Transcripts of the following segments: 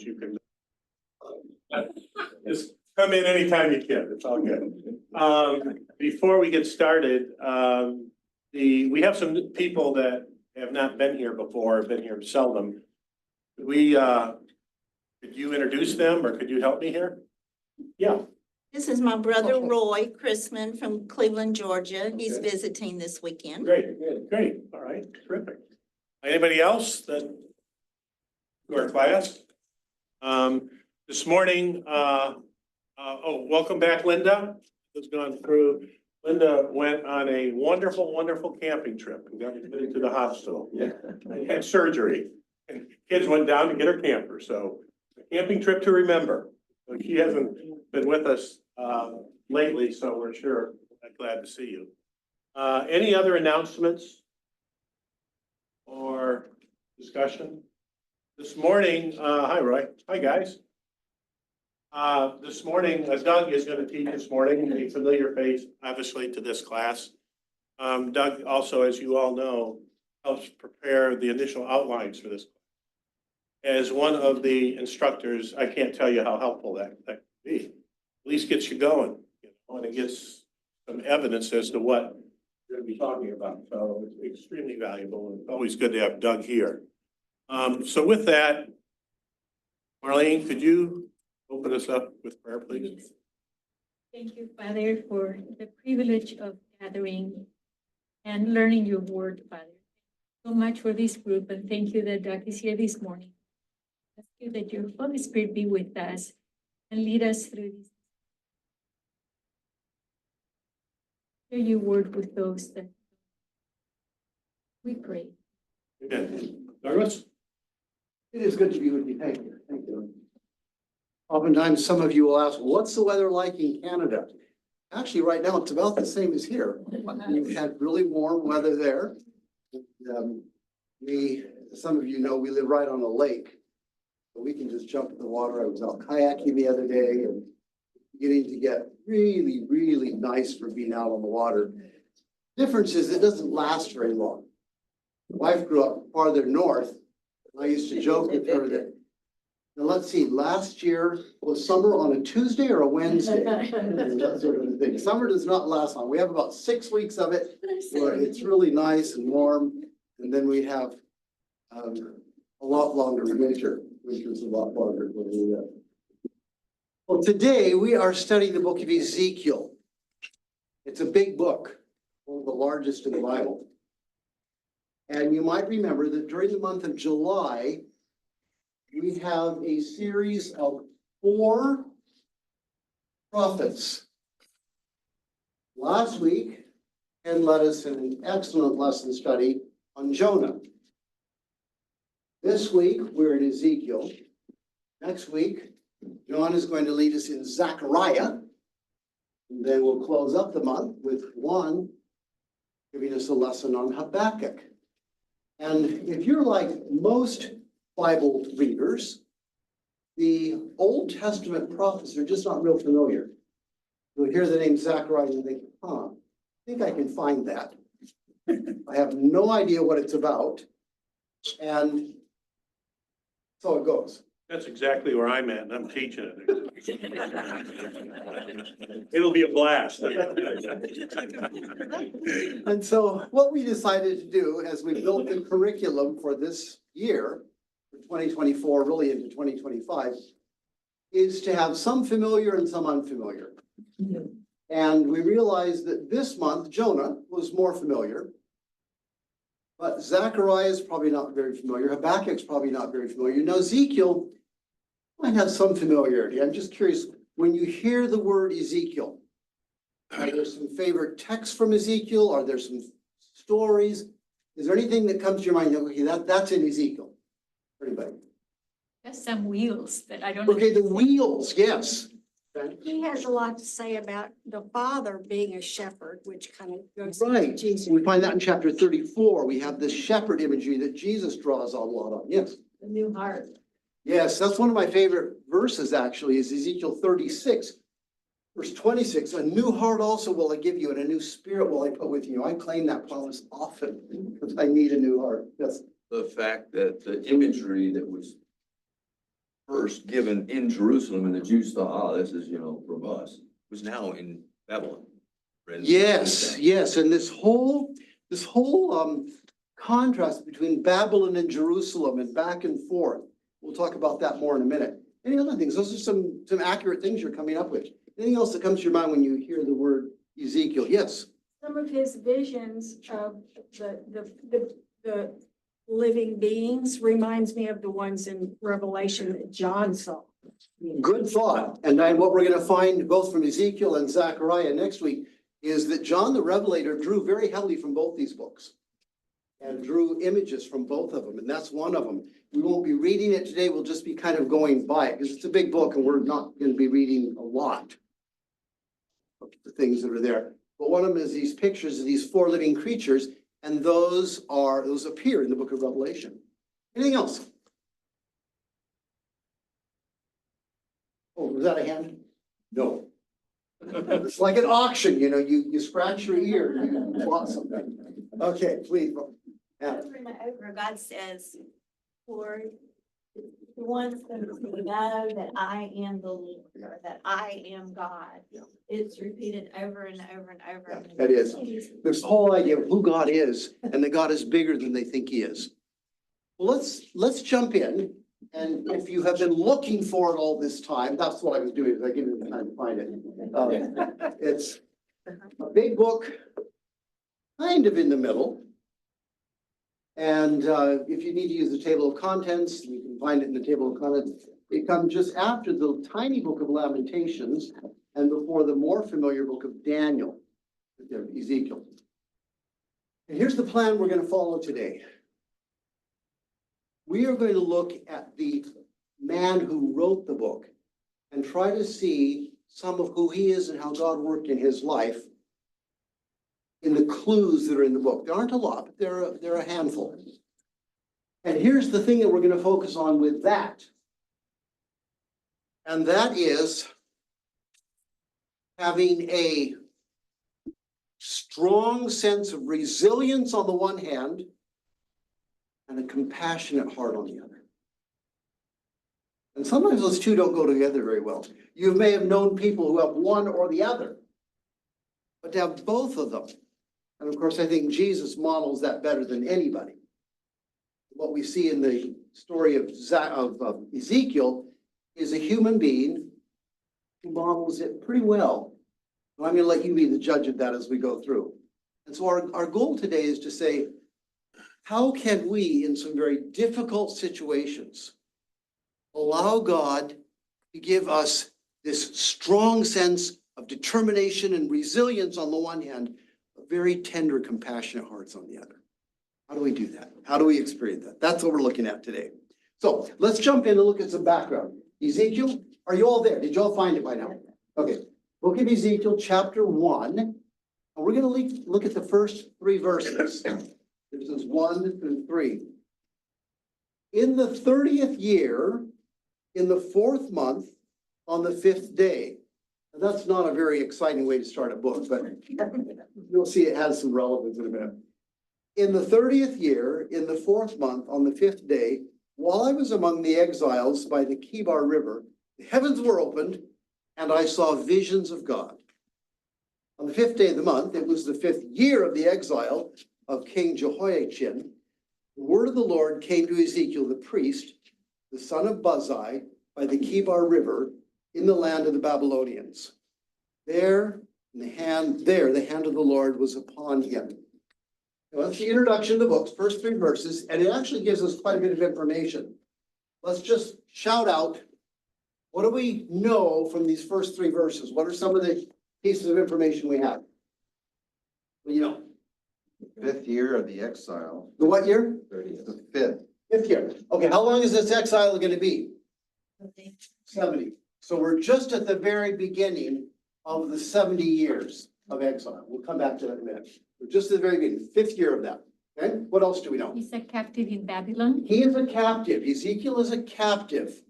You can just come in anytime you can. It's all good. Before we get started, we have some people that have not been here before, been here seldom. Could you introduce them or could you help me here? Yeah. This is my brother Roy Chrisman from Cleveland, Georgia. He's visiting this weekend. Great, great. All right, terrific. Anybody else that to our class? This morning, welcome back, Linda. Who's gone through. Linda went on a wonderful, wonderful camping trip and got admitted to the hospital. Yeah. And had surgery. And kids went down to get her camper. So a camping trip to remember. So she hasn't been with us lately, so we're sure glad to see you. Any other announcements or discussion? This morning, hi Roy, hi guys. This morning, Doug is going to teach this morning, a familiar face, obviously, to this class. Doug also, as you all know, helps prepare the initial outlines for this. As one of the instructors, I can't tell you how helpful that could be. At least gets you going, and it gets some evidence as to what you're going to be talking about. So it's extremely valuable and always good to have Doug here. So with that, Marlene, could you open us up with prayer, please? Thank you, Father, for the privilege of gathering and learning your word, Father. So much for this group, and thank you that Doug is here this morning. Ask you that your Holy Spirit be with us and lead us through this. Share your word with those that we pray. Amen. Douglas? It is good to be with you. Thank you. Thank you. Oftentimes, some of you will ask, what's the weather like in Canada? Actually, right now, it's about the same as here. We've had really warm weather there. Some of you know, we live right on a lake. So we can just jump in the water. I was out kayaking the other day and getting to get really, really nice for being out on the water. Difference is it doesn't last very long. My wife grew up farther north. I used to joke with her that, now let's see, last year was summer on a Tuesday or a Wednesday? That sort of thing. Summer does not last long. We have about 6 weeks of it where it's really nice and warm. And then we have a lot longer winter. Winter's a lot longer. Well, today we are studying the book of Ezekiel. It's a big book, one of the largest in the Bible. And you might remember that during the month of July, we have a series of 4 prophets. Last week, Ken led us in an excellent lesson study on Jonah. This week, we're in Ezekiel. Next week, John is going to lead us in Zechariah. And then we'll close up the month with Juan giving us a lesson on Habakkuk. And if you're like most Bible readers, the Old Testament prophets are just not real familiar. You'll hear the name Zechariah and think, I think I can find that. I have no idea what it's about. And so it goes. That's exactly where I'm at, and I'm teaching it. It'll be a blast. And so what we decided to do as we built the curriculum for this year, for 2024, really into 2025, is to have some familiar and some unfamiliar. And we realized that this month, Jonah was more familiar. But Zechariah is probably not very familiar. Habakkuk's probably not very familiar. Now, Ezekiel might have some familiarity. I'm just curious, when you hear the word Ezekiel, are there some favorite texts from Ezekiel? Are there some stories? Is there anything that comes to your mind? Okay, that's in Ezekiel. Anybody? There's some wheels that I don't know. Okay, the wheels, yes. He has a lot to say about the father being a shepherd, which kind of goes to Right. Jesus. We find that in chapter 34. We have the shepherd imagery that Jesus draws a lot on. Yes. The new heart. Yes, that's one of my favorite verses, actually, is Ezekiel 36, verse 26. A new heart also will I give you, and a new spirit will I put with you. I claim that promise often because I need a new heart. Yes. The fact that the imagery that was first given in Jerusalem and the Jews thought, oh, this is, from us, was now in Babylon. Yes, yes, and this whole contrast between Babylon and Jerusalem and back and forth. We'll talk about that more in a minute. Any other things? Those are some accurate things you're coming up with. Anything else that comes to your mind when you hear the word Ezekiel? Yes. Some of his visions of the living beings reminds me of the ones in Revelation that John saw. Good thought. And then what we're going to find both from Ezekiel and Zechariah next week is that John the Revelator drew very heavily from both these books and drew images from both of them. And that's one of them. We won't be reading it today. We'll just be kind of going by it because it's a big book and we're not going to be reading a lot of the things that are there. But one of them is these pictures of these four living creatures, and those appear in the book of Revelation. Anything else? Oh, was that a hand? No. It's like an auction, you scratch your ear, and you bought something. Okay, please. Yeah. Over and over, God says, for the ones that know that I am the Lord, or that I am God. Yeah. It's repeated over and over and over. Yeah, that is. This whole idea of who God is and that God is bigger than they think he is. Well, let's jump in. And if you have been looking for it all this time, that's what I was doing, is I give you the time to find it. It's a big book, kind of in the middle. And if you need to use the table of contents, you can find it in the table of contents. It comes just after the tiny book of Lamentations and before the more familiar book of Daniel, Ezekiel. And here's the plan we're going to follow today. We are going to look at the man who wrote the book and try to see some of who he is and how God worked in his life in the clues that are in the book. There aren't a lot, but there are a handful. And here's the thing that we're going to focus on with that. And that is having a strong sense of resilience on the one hand and a compassionate heart on the other. And sometimes those two don't go together very well. You may have known people who have one or the other, but to have both of them. And of course, I think Jesus models that better than anybody. What we see in the story of Ezekiel is a human being who models it pretty well. And I'm going to let you be the judge of that as we go through. And so our goal today is to say, how can we, in some very difficult situations, allow God to give us this strong sense of determination and resilience on the one hand, but very tender, compassionate hearts on the other? How do we do that? How do we experience that? That's what we're looking at today. So let's jump in and look at some background. Ezekiel, are you all there? Did you all find it by now? Okay. Book of Ezekiel, chapter 1. And we're going to look at the first 3 verses. Verses 1 through 3. In the 30th year, in the 4th month, on the 5th day. And that's not a very exciting way to start a book, but you'll see it has some relevance in a minute. In the 30th year, in the 4th month, on the 5th day, while I was among the exiles by the Kibar River, the heavens were opened, and I saw visions of God. On the 5th day of the month, it was the 5th year of the exile of King Jehoiachin. The word of the Lord came to Ezekiel the priest, the son of Buzi, by the Kibar River, in the land of the Babylonians. There, the hand of the Lord was upon him. Now, that's the introduction of the book's first 3 verses, and it actually gives us quite a bit of information. Let's just shout out, what do we know from these first 3 verses? What are some of the pieces of information we have? Well, you know. 5th year of the exile. The what year? 30th. The 5th. 5th year. Okay, how long is this exile going to be? 70. So we're just at the very beginning of the 70 years of exile. We'll come back to that in a minute. We're just at the very beginning, 5th year of that. Okay, what else do we know? He's a captive in Babylon. He is a captive. Ezekiel is a captive.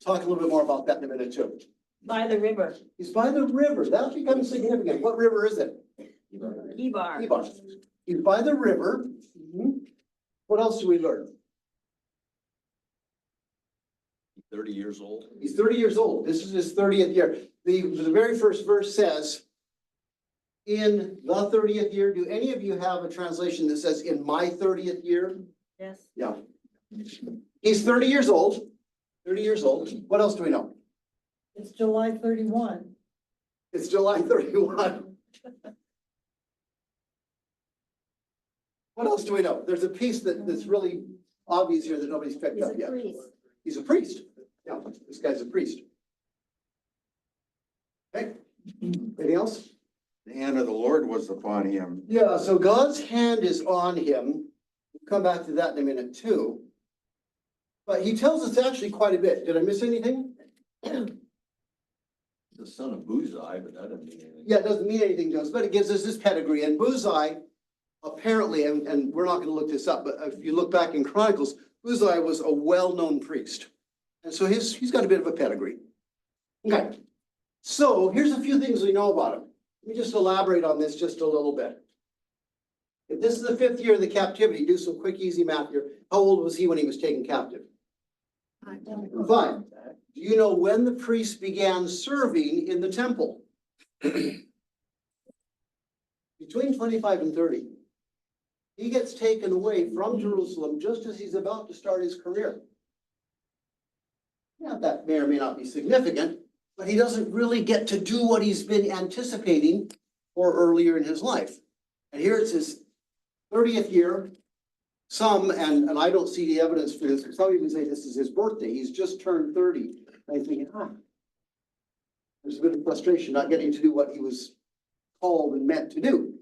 Talk a little bit more about that in a minute too. By the river, He's by the river. That becomes significant. What river is it? Kibar. Kibar. He's by the river. What else do we learn? 30 years old. He's 30 years old. This is his 30th year. The very first verse says, in the 30th year. Do any of you have a translation that says in my 30th year? Yes. Yeah. He's 30 years old. 30 years old. What else do we know? It's July 31. It's July 31. What else do we know? There's a piece that's really obvious here that nobody's picked He's up a yet. priest. He's a priest. Yeah, this guy's a priest. Okay, anything else? The hand of the Lord was upon him. Yeah, so God's hand is on him. We'll come back to that in a minute too. But he tells us actually quite a bit. Did I miss anything? The son of Buzai, but that doesn't mean anything. Yeah, it doesn't mean anything to us, but it gives us his pedigree. And Buzai, apparently, and we're not gonna look this up, but if you look back in Chronicles, Buzai was a well-known priest. And so he's got a bit of a pedigree. Okay, so here's a few things we know about him. Let me just elaborate on this just a little bit. If this is the 5th year of the captivity, do some quick, easy math here. How old was he when he was taken captive? 5. Do you know when the priests began serving in the temple? Between 25 and 30. He gets taken away from Jerusalem just as he's about to start his career. Now, that may or may not be significant, but he doesn't really get to do what he's been anticipating for earlier in his life. And here it's his 30th year. Some, and I don't see the evidence for this, some even say this is his birthday. He's just turned 30. And I'm thinking, there's a bit of frustration not getting to do what he was called and meant to do.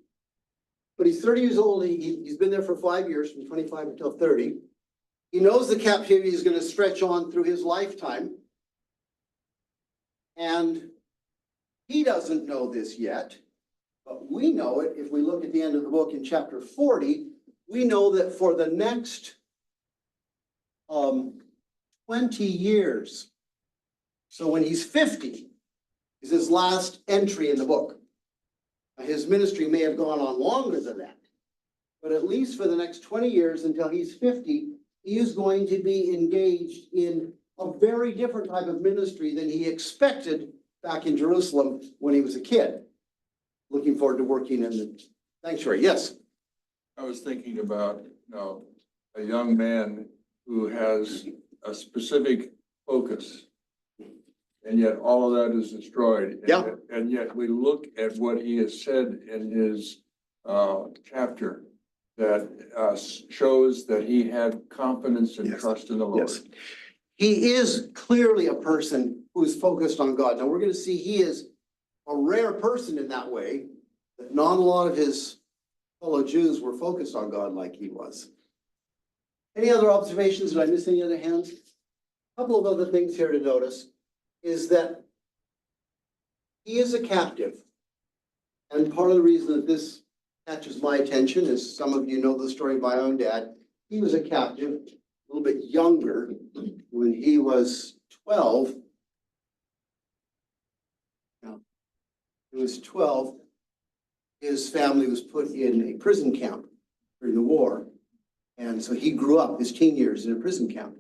But he's 30 years old. He's been there for 5 years, from 25 until 30. He knows the captivity is going to stretch on through his lifetime. And he doesn't know this yet, but we know it if we look at the end of the book in chapter 40. We know that for the next 20 years, so when he's 50, is his last entry in the book. His ministry may have gone on longer than that, but at least for the next 20 years until he's 50, he is going to be engaged in a very different type of ministry than he expected back in Jerusalem when he was a kid. Looking forward to working in the sanctuary. Yes? I was thinking about, a young man who has a specific focus. And yet all of that is destroyed. Yeah. And yet we look at what he has said in his chapter that shows that he had confidence and Yes. trust in the Lord. Yes. He is clearly a person who is focused on God. Now we're going to see he is a rare person in that way, that not a lot of his fellow Jews were focused on God like he was. Any other observations? Did I miss any other hands? A couple of other things here to notice is that he is a captive. And part of the reason that this catches my attention is some of you know the story of my own dad. He was a captive, a little bit younger, when he was 12. Now, he was 12. His family was put in a prison camp during the war. And so he grew up his teen years in a prison camp.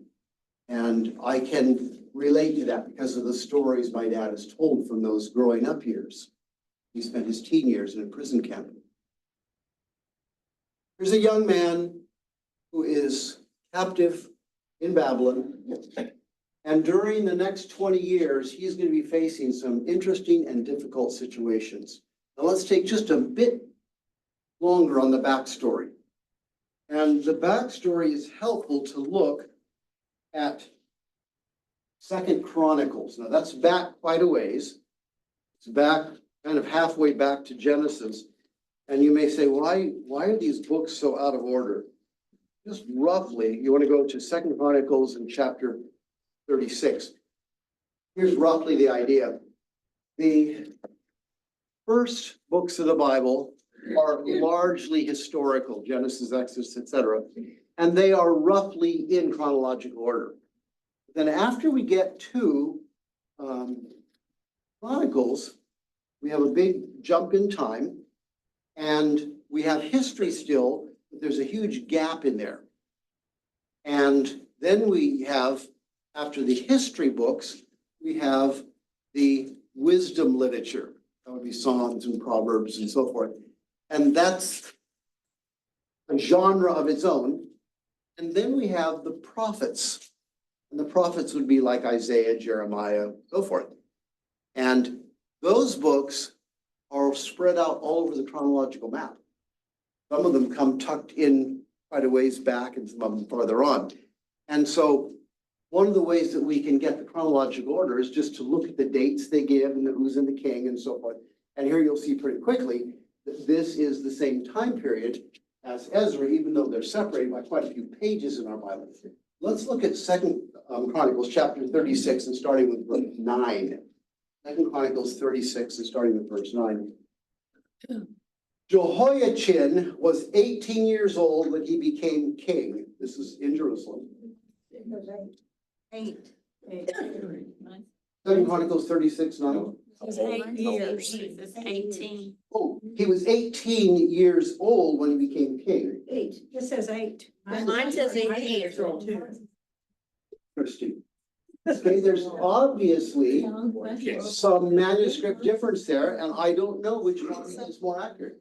And I can relate to that because of the stories my dad has told from those growing up years. He spent his teen years in a prison camp. Here's a young man who is captive in Babylon. And during the next 20 years, he's going to be facing some interesting and difficult situations. Now let's take just a bit longer on the backstory. And the backstory is helpful to look at 2 Chronicles. Now that's back quite a ways. It's back kind of halfway back to Genesis. And you may say, why are these books so out of order? Just roughly, you want to go to 2 Chronicles in chapter 36. Here's roughly the idea. The first books of the Bible are largely historical, Genesis, Exodus, etc. And they are roughly in chronological order. Then after we get to Chronicles, we have a big jump in time, and we have history still, but there's a huge gap in there. And then we have after the history books, we have the wisdom literature. That would be Psalms and Proverbs and so forth. And that's a genre of its own. And then we have the prophets. And the prophets would be like Isaiah, Jeremiah, so forth. And those books are spread out all over the chronological map. Some of them come tucked in quite a ways back and some of them farther on. And so one of the ways that we can get the chronological order is just to look at the dates they give and who's in the king and so forth. And here you'll see pretty quickly that this is the same time period as Ezra, even though they're separated by quite a few pages in our Bible. Let's look at Second Chronicles chapter 36 and starting with verse 9. Second Chronicles 36 and starting with verse 9. Jehoiachin was 18 years old when he became king. This is in Jerusalem. 8. Second Chronicles 36, 9. It's 8 years. It's 18. Oh, he was 18 years old when he became king. 8, it says 8. Mine says 18. Interesting. Okay, there's obviously some manuscript difference there, and I don't know which one is more accurate.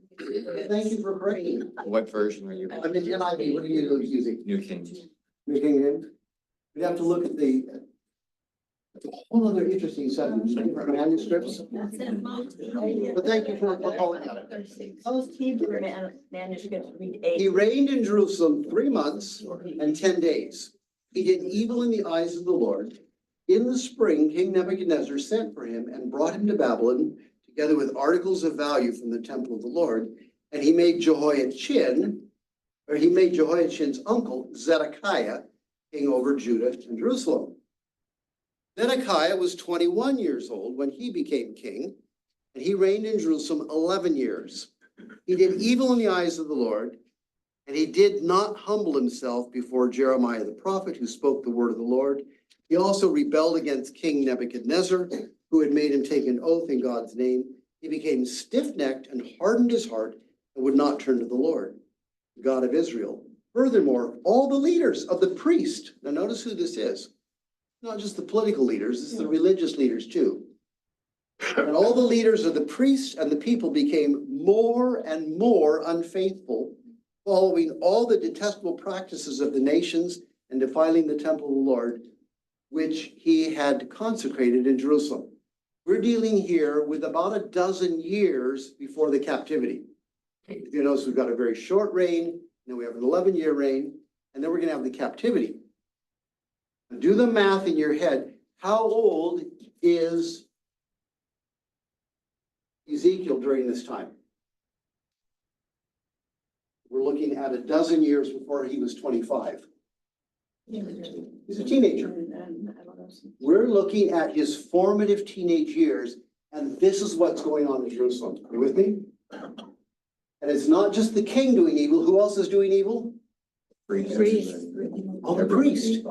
Thank you for correcting. What version are you? I'm in NIV, what are you using? New King. New King James? We'd have to look at the whole other interesting set of manuscripts, That's in mine. but thank you for calling out it. Most Hebrew manuscripts read 8. He reigned in Jerusalem 3 months and 10 days. He did evil in the eyes of the Lord. In the spring, King Nebuchadnezzar sent for him and brought him to Babylon, together with articles of value from the temple of the Lord. And he made Jehoiachin's uncle, Zedekiah, king over Judah and Jerusalem. Zedekiah was 21 years old when he became king, and he reigned in Jerusalem 11 years. He did evil in the eyes of the Lord, and he did not humble himself before Jeremiah the prophet, who spoke the word of the Lord. He also rebelled against King Nebuchadnezzar, who had made him take an oath in God's name. He became stiff-necked and hardened his heart and would not turn to the Lord, the God of Israel. Furthermore, all the leaders of the priest, now notice who this is, not just the political leaders, it's the religious leaders too. And all the leaders of the priests and the people became more and more unfaithful, following all the detestable practices of the nations and defiling the temple of the Lord, which he had consecrated in Jerusalem. We're dealing here with about a dozen years before the captivity. You notice we've got a very short reign, then we have an 11-year reign, and then we're going to have the captivity. Now do the math in your head. How old is Ezekiel during this time? We're looking at a dozen years before he was 25. He's a teenager. We're looking at his formative teenage years, and this is what's going on in Jerusalem. Are you with me? And it's not just the king doing evil. Who else is doing evil? Priest. Oh, the priest.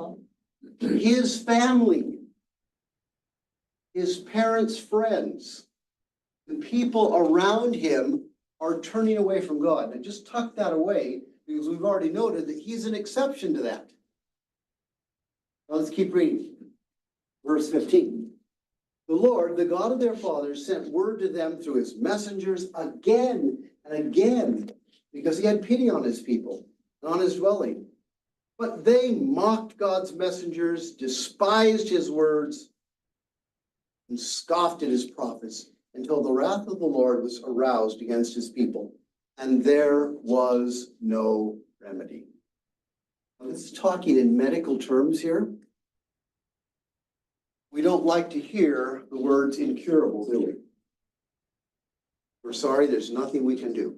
His family. His parents' friends. The people around him are turning away from God. And just tuck that away, because we've already noted that he's an exception to that. Now let's keep reading. Verse 15. The Lord, the God of their fathers, sent word to them through his messengers again and again, because he had pity on his people and on his dwelling. But they mocked God's messengers, despised his words, and scoffed at his prophets until the wrath of the Lord was aroused against his people, and there was no remedy. Now, this is talking in medical terms here. We don't like to hear the words incurable, do we? We're sorry, there's nothing we can do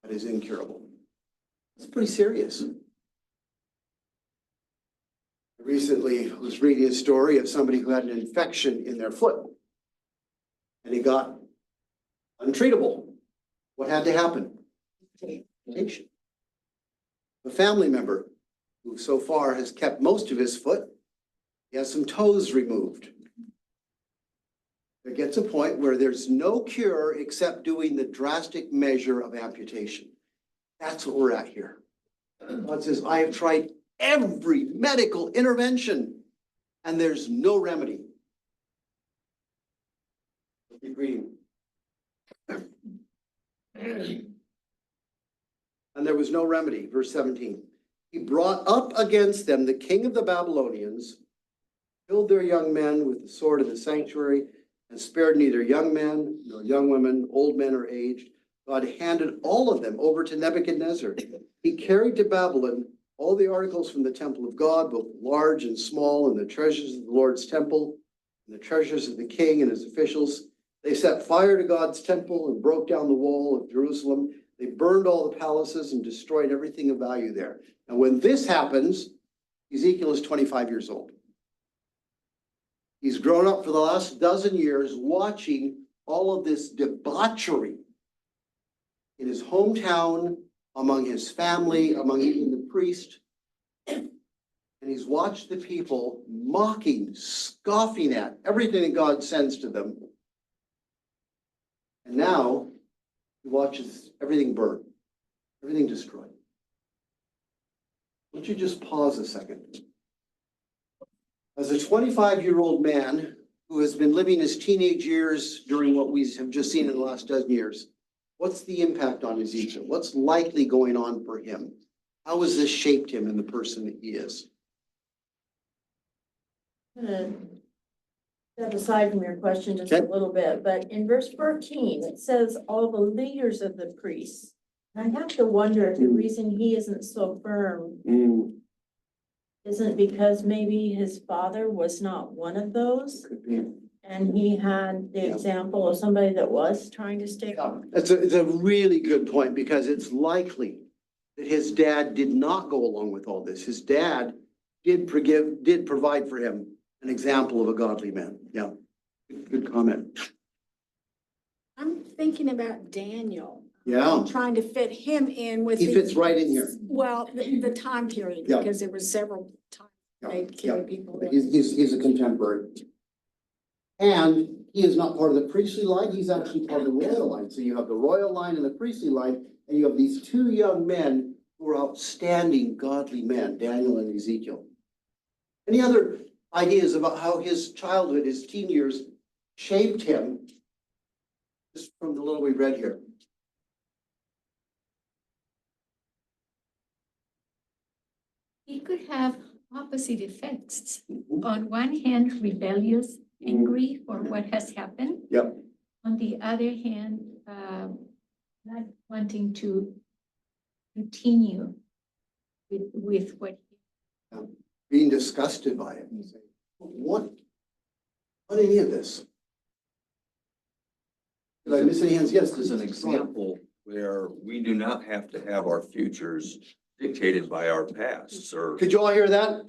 that is incurable. It's pretty serious. I recently was reading a story of somebody who had an infection in their foot, and it got untreatable. What had to happen? Amputation. A family member who so far has kept most of his foot, he has some toes removed. There gets a point where there's no cure except doing the drastic measure of amputation. That's what we're at here. God says, I have tried every medical intervention, and there's no remedy. Keep reading. And there was no remedy, verse 17. He brought up against them the king of the Babylonians, killed their young men with the sword in the sanctuary, and spared neither young men nor young women, old men or aged. God handed all of them over to Nebuchadnezzar. He carried to Babylon all the articles from the temple of God, both large and small, and the treasures of the Lord's temple, and the treasures of the king and his officials. They set fire to God's temple and broke down the wall of Jerusalem. They burned all the palaces and destroyed everything of value there. And when this happens, Ezekiel is 25 years old. He's grown up for the last dozen years watching all of this debauchery in his hometown, among his family, among even the priest. And he's watched the people mocking, scoffing at everything that God sends to them. And now he watches everything burn, everything destroyed. Why don't you just pause a second? As a 25-year-old man who has been living his teenage years during what we have just seen in the last dozen years, what's the impact on Ezekiel? What's likely going on for him? How has this shaped him in the person that he is? I'm gonna step aside from your question just a Okay. little bit, but in verse 14, it says all the leaders of the priests. And I have to wonder if the reason he isn't so firm isn't because maybe his father was not one of those, Could be. and he had the Yeah. example of somebody that was trying to stay. It's a really good point, because it's likely that his dad did not go along with all this. His dad did provide for him an example of a godly man. Yeah, good comment. I'm thinking about Daniel. Yeah, Trying to fit him in with. he the- fits right in here. Well, the time period, Yeah. because there were several times they killed people. He's a contemporary. And he is not part of the priestly line, he's actually part of the royal line. So you have the royal line and the priestly line, and you have these two young men who are outstanding godly men, Daniel and Ezekiel. Any other ideas about how his childhood, his teen years shaped him? Just from the little we read here. It could have opposite effects. On one hand, rebellious, angry for what has happened. Yep. On the other hand, not wanting to continue with what. Being disgusted by it. And saying, what any of this? Did I miss any hands? Yes. This is an example where we do not have to have our futures dictated by our pasts or. Could you all hear that?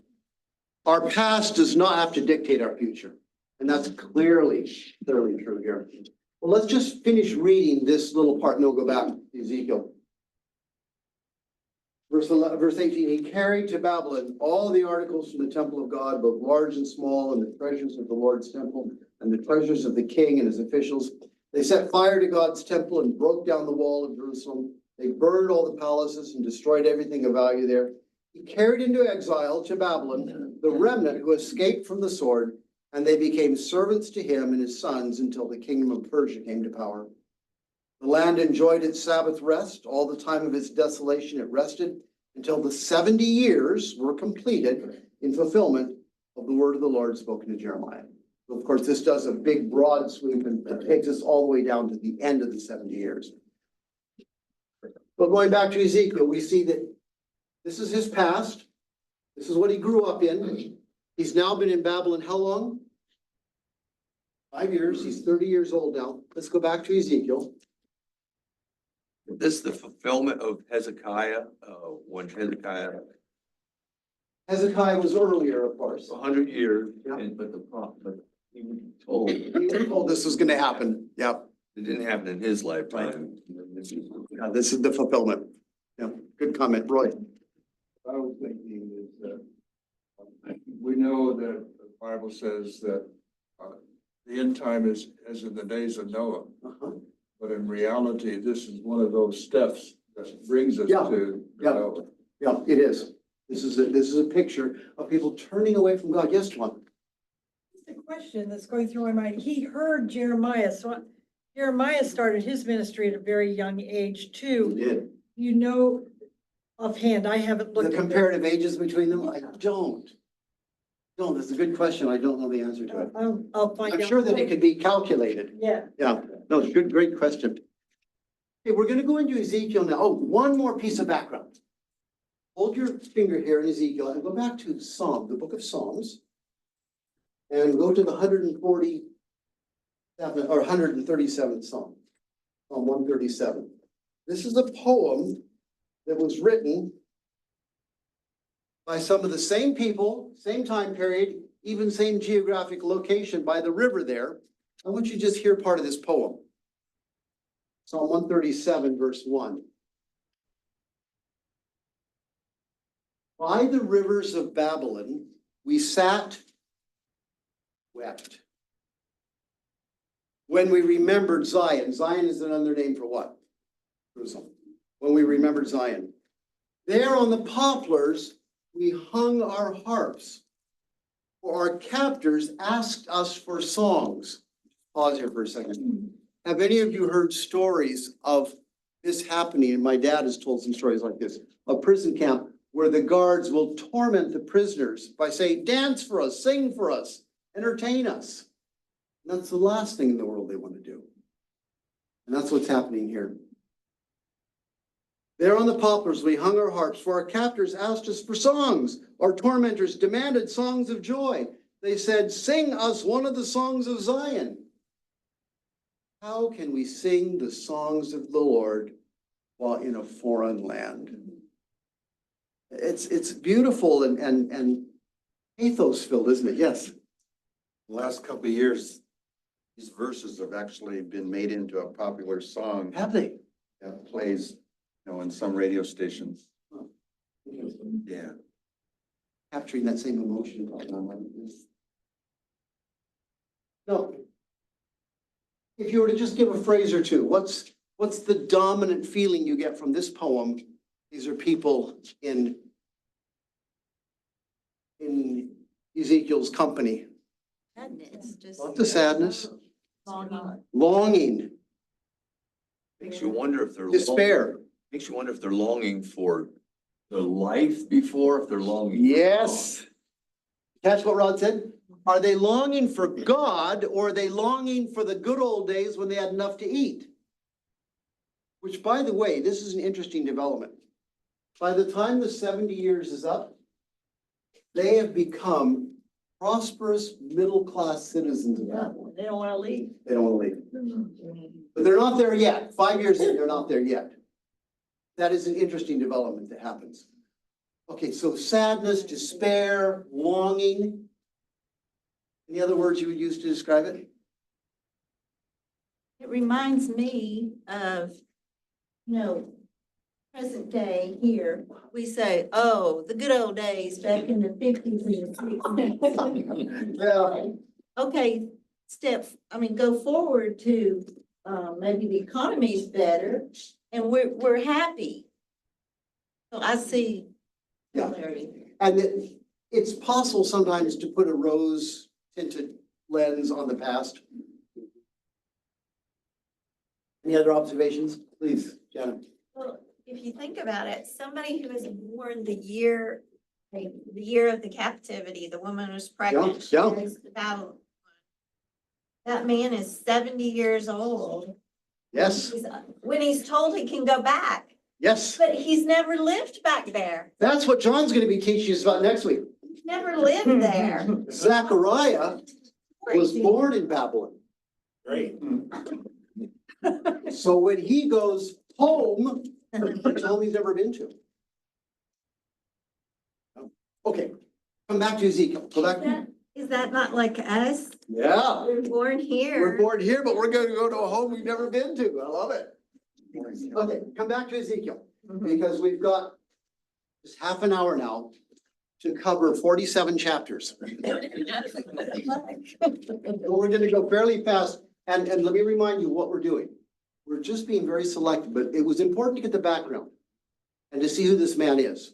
Our past does not have to dictate our future. And that's clearly true here. Well, let's just finish reading this little part and then we'll go back to Ezekiel. Verse 18, he carried to Babylon all the articles from the temple of God, both large and small, and the treasures of the Lord's temple, and the treasures of the king and his officials. They set fire to God's temple and broke down the wall of Jerusalem. They burned all the palaces and destroyed everything of value there. He carried into exile to Babylon the remnant who escaped from the sword, and they became servants to him and his sons until the kingdom of Persia came to power. The land enjoyed its Sabbath rest. All the time of its desolation it rested until the 70 years were completed in fulfillment of the word of the Lord spoken to Jeremiah. So of course, this does a big broad sweep and it takes us all the way down to the end of the 70 years. But going back to Ezekiel, we see that this is his past. This is what he grew up in. He's now been in Babylon how long? 5 years. He's 30 years old now. Let's go back to Ezekiel. This is the fulfillment of Hezekiah, when Hezekiah, Hezekiah was earlier, of course. 100 years, Yeah. but he was told it He was told this was going to happen. Yep. didn't happen in his lifetime. Yeah, this is the fulfillment. Yeah, good comment, Roy. I was thinking is that we know that the Bible says that the end time is as in the days of Noah. Uh-huh. But in reality, this is one of those steps that brings us Yeah. to Yeah. Noah. Yeah, it is. This is a picture of people turning away from God. Yes, Juan? question that's going through my mind. He heard Jeremiah, so Jeremiah started his ministry at a very young age We too. did. You know, offhand, I haven't The looked at comparative ages between them, I don't. No, that's a good question. I don't know the answer to it. I'll find out. I'm sure that it could be calculated. Yeah. Yeah, no, it's good, great question. Okay, we're gonna go into Ezekiel now. Oh, one more piece of background. Hold your finger here in Ezekiel and go back to Psalm, the book of Psalms. And go to the 147 or 137th Psalm, Psalm 137. This is a poem that was written by some of the same people, same time period, even same geographic location by the river there. I want you to just hear part of this poem. Psalm 137, verse 1. By the rivers of Babylon, we sat, wept. When we remembered Zion. Zion is another name for what? Jerusalem. When we remembered Zion. There on the poplars, we hung our harps. For our captors asked us for songs. Pause here for a second. Have any of you heard stories of this happening? And my dad has told some stories like this. A prison camp where the guards will torment the prisoners by saying, dance for us, sing for us, entertain us. And that's the last thing in the world they want to do. And that's what's happening here. There on the poplars, we hung our harps, for our captors asked us for songs. Our tormentors demanded songs of joy. They said, sing us one of the songs of Zion. How can we sing the songs of the Lord while in a foreign land? It's beautiful and pathos filled, isn't it? Yes. The last couple of years, these verses have actually been made into a popular song Have they? that plays, in some radio stations. Yeah. Capturing that same emotion. No. If you were to just give a phrase or two, what's the dominant feeling you get from this poem? These are people in Ezekiel's company. Sadness, just. Lots of sadness, Longing. longing, Makes you wonder if they're. despair. Makes you wonder if they're longing for the life before, if they're longing. Yes. Catch what Rod said? Are they longing for God or are they longing for the good old days when they had enough to eat? Which, by the way, this is an interesting development. By the time the 70 years is up, they have become prosperous middle-class citizens of Babylon. They don't wanna leave. They don't want to leave. But they're not there yet. 5 years in, they're not there yet. That is an interesting development that happens. Okay, so sadness, despair, longing. Any other words you would use to describe it? It reminds me of, present day here. We say, oh, the good old days back in the 50s and 60s. Yeah. Okay, go forward to, maybe the economy's better and we're happy. So I see. Yeah. Larry. And it's possible sometimes to put a rose tinted lens on the past. Any other observations? Please, Janet. Well, if you think about it, somebody who was born the year of the captivity, the woman was pregnant. Yeah. She was about, that man is 70 years old. Yes, When he's told he can go back, yes. but he's never lived back there. That's what John's going to be teaching us about next week. He's never lived there. Zechariah was born in Babylon. Great. So when he goes home, it's home he's never been to. Okay, come back to Ezekiel. Go back. Is that not like us? Yeah, We're born we're here. born here, but we're going to go to a home we've never been to. I love it. Okay, come back to Ezekiel, because we've got just half an hour now to cover 47 chapters. So we're gonna go fairly fast, and let me remind you what we're doing. We're just being very selective, but it was important to get the background and to see who this man is.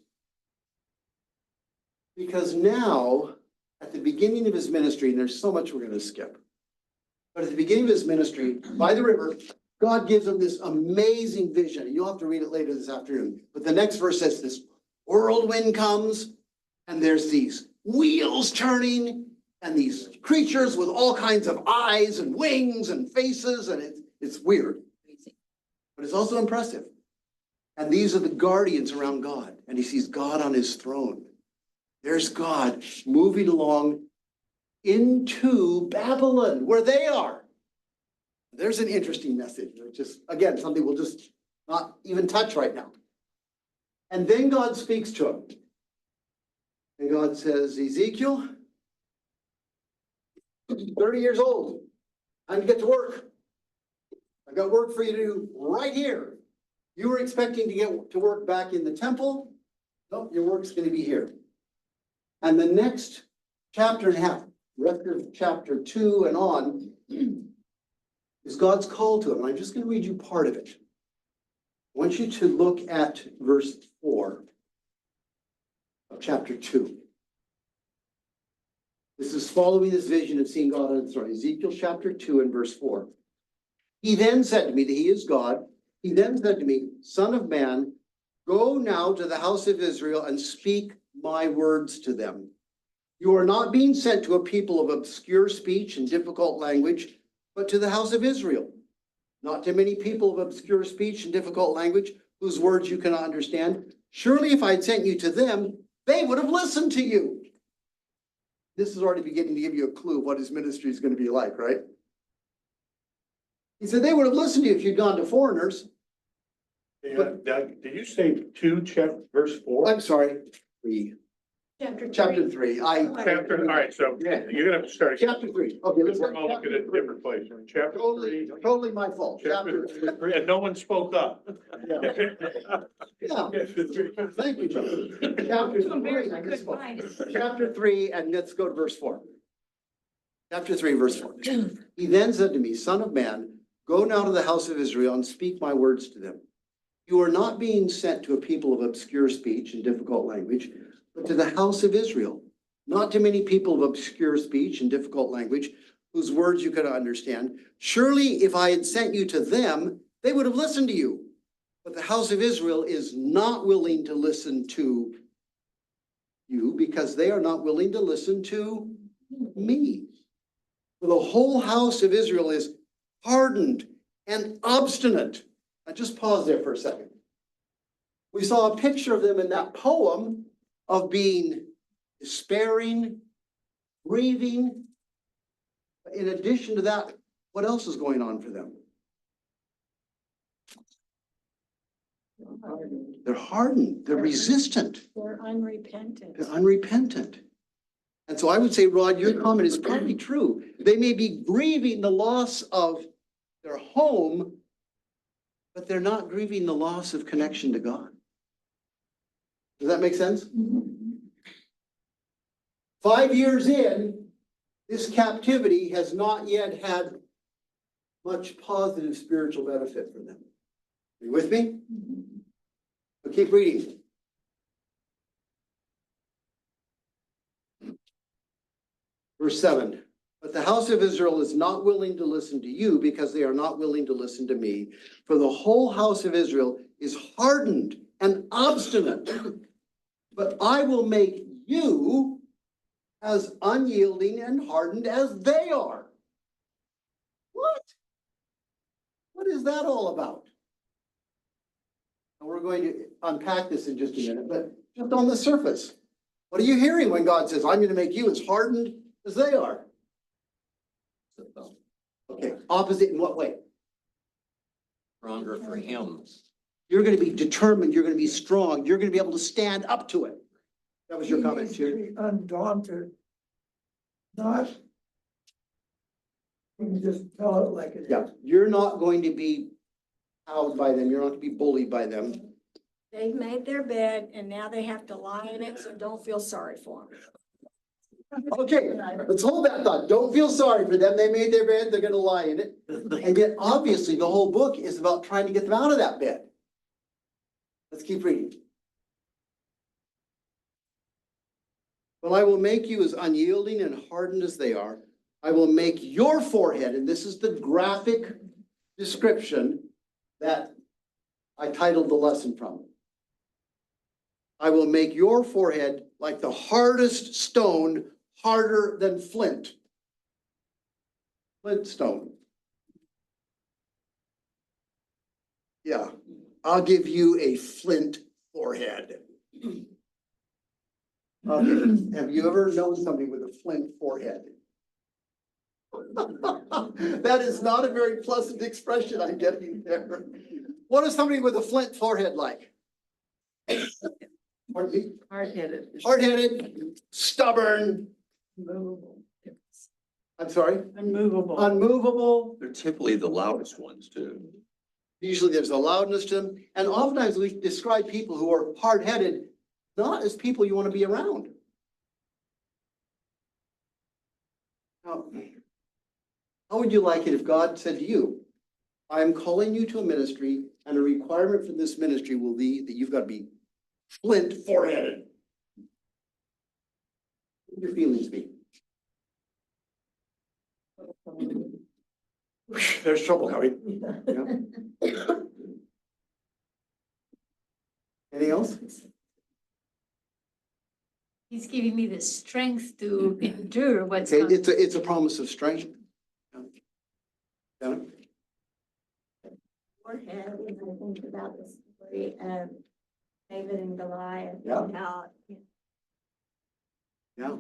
Because now, at the the beginning of his ministry, and there's so much we're gonna skip. But at the beginning of his ministry, by the river, God gives him this amazing vision. You'll have to read it later this afternoon. But the next verse says this whirlwind comes, and there's these wheels turning, and these creatures with all kinds of eyes and wings and faces, and it's weird. But it's also impressive. And these are the guardians around God, and he sees God on his throne. There's God moving along into Babylon, where they are. There's an interesting message, just, again, something we'll just not even touch right now. And then God speaks to him. And God says, Ezekiel, 30 years old, time to get to work. I got work for you to do right here. You were expecting to get to work back in the temple. No, your work's going to be here. And the next chapter and a half, rest of chapter 2 and on, is God's call to him. And I'm just going to read you part of it. I want you to look at verse 4 of chapter 2. This is following this vision of seeing God on his throne. Ezekiel chapter 2 and verse 4. He then said to me that he is God. He then said to me, Son of man, go now to the house of Israel and speak my words to them. You are not being sent to a people of obscure speech and difficult language, but to the house of Israel. Not to many people of obscure speech and difficult language, whose words you cannot understand. Surely if I had sent you to them, they would have listened to you. This is already beginning to give you a clue of what his ministry is going to be like, right? He said they would have listened to you if you'd gone to foreigners. Doug, did you say 2, verse 4? I'm sorry, 3. Chapter 3. Chapter, all right, so Yeah. you're gonna have to start. Chapter 3. Okay, let's We're go all to looking chapter at 3. different places. Chapter Totally, 3. totally my fault. Chapter Chapter 3, and no one spoke up. Yeah. Thank you, John. Chapter 3, I misspoke. Chapter 3, and let's go to verse 4. Chapter 3, verse 4. He then said to me, Son of man, go now to the house of Israel and speak my words to them. You are not being sent to a people of obscure speech and difficult language, but to the house of Israel. Not to many people of obscure speech and difficult language, whose words you cannot understand. Surely if I had sent you to them, they would have listened to you. But the house of Israel is not willing to listen to you because they are not willing to listen to me. For the whole house of Israel is hardened and obstinate. Now just pause there for a second. We saw a picture of them in that poem of being despairing, grieving. In addition to that, what else is going on for them? They're hardened, they're resistant, They're unrepentant. they're unrepentant. And so I would say, Rod, your comment is probably true. They may be grieving the loss of their home, but they're not grieving the loss of connection to God. Does that make sense? 5 years in, this captivity has not yet had much positive spiritual benefit for them. Are you with me? But keep reading. Verse 7. But the house of Israel is not willing to listen to you because they are not willing to listen to me. For the whole house of Israel is hardened and obstinate. But I will make you as unyielding and hardened as they are. What? What is that all about? And we're going to unpack this in just a minute, but just on the surface, what are you hearing when God says, I'm going to make you as hardened as they are? Okay, opposite in what way? Stronger for him. You're going to be determined, you're going to be strong, you're going to be able to stand up to it. That was your comment, too. Undaunted. Not. You can just tell it like it is. Yeah, you're not going to be cowed by them, you're not going to be bullied by them. They've made their bed and now they have to lie in it, so don't feel sorry for them. Okay, let's hold that thought. Don't feel sorry for them. They made their bed, they're going to lie in it. And yet, obviously, the whole book is about trying to get them out of that bed. Let's keep reading. But I will make you as unyielding and hardened as they are. I will make your forehead, and this is the graphic description that I titled the lesson from. I will make your forehead like the hardest stone, harder than flint. Flint stone. Yeah, I'll give you a flint forehead. Okay, have you ever known somebody with a flint forehead? That is not a very pleasant expression I'm getting there. What is somebody with a flint forehead like? Pardon me? Hard-headed. Hard-headed, stubborn, I'm sorry, Unmovable. unmovable. They're typically the loudest ones too. Usually there's a loudness to them. And oftentimes we describe people who are hard-headed not as people you want to be around. Now, how would you like it if God said to you, I am calling you to a ministry, and a requirement for this ministry will be that you've got to be flint foreheaded? What would your feelings be? There's trouble, Howie. Yeah. Anything else? He's giving me the strength to endure what's Okay, coming. it's a promise of strength. Yeah. Forehead, when I think about the story of David and Goliath, Yeah. and how Yeah.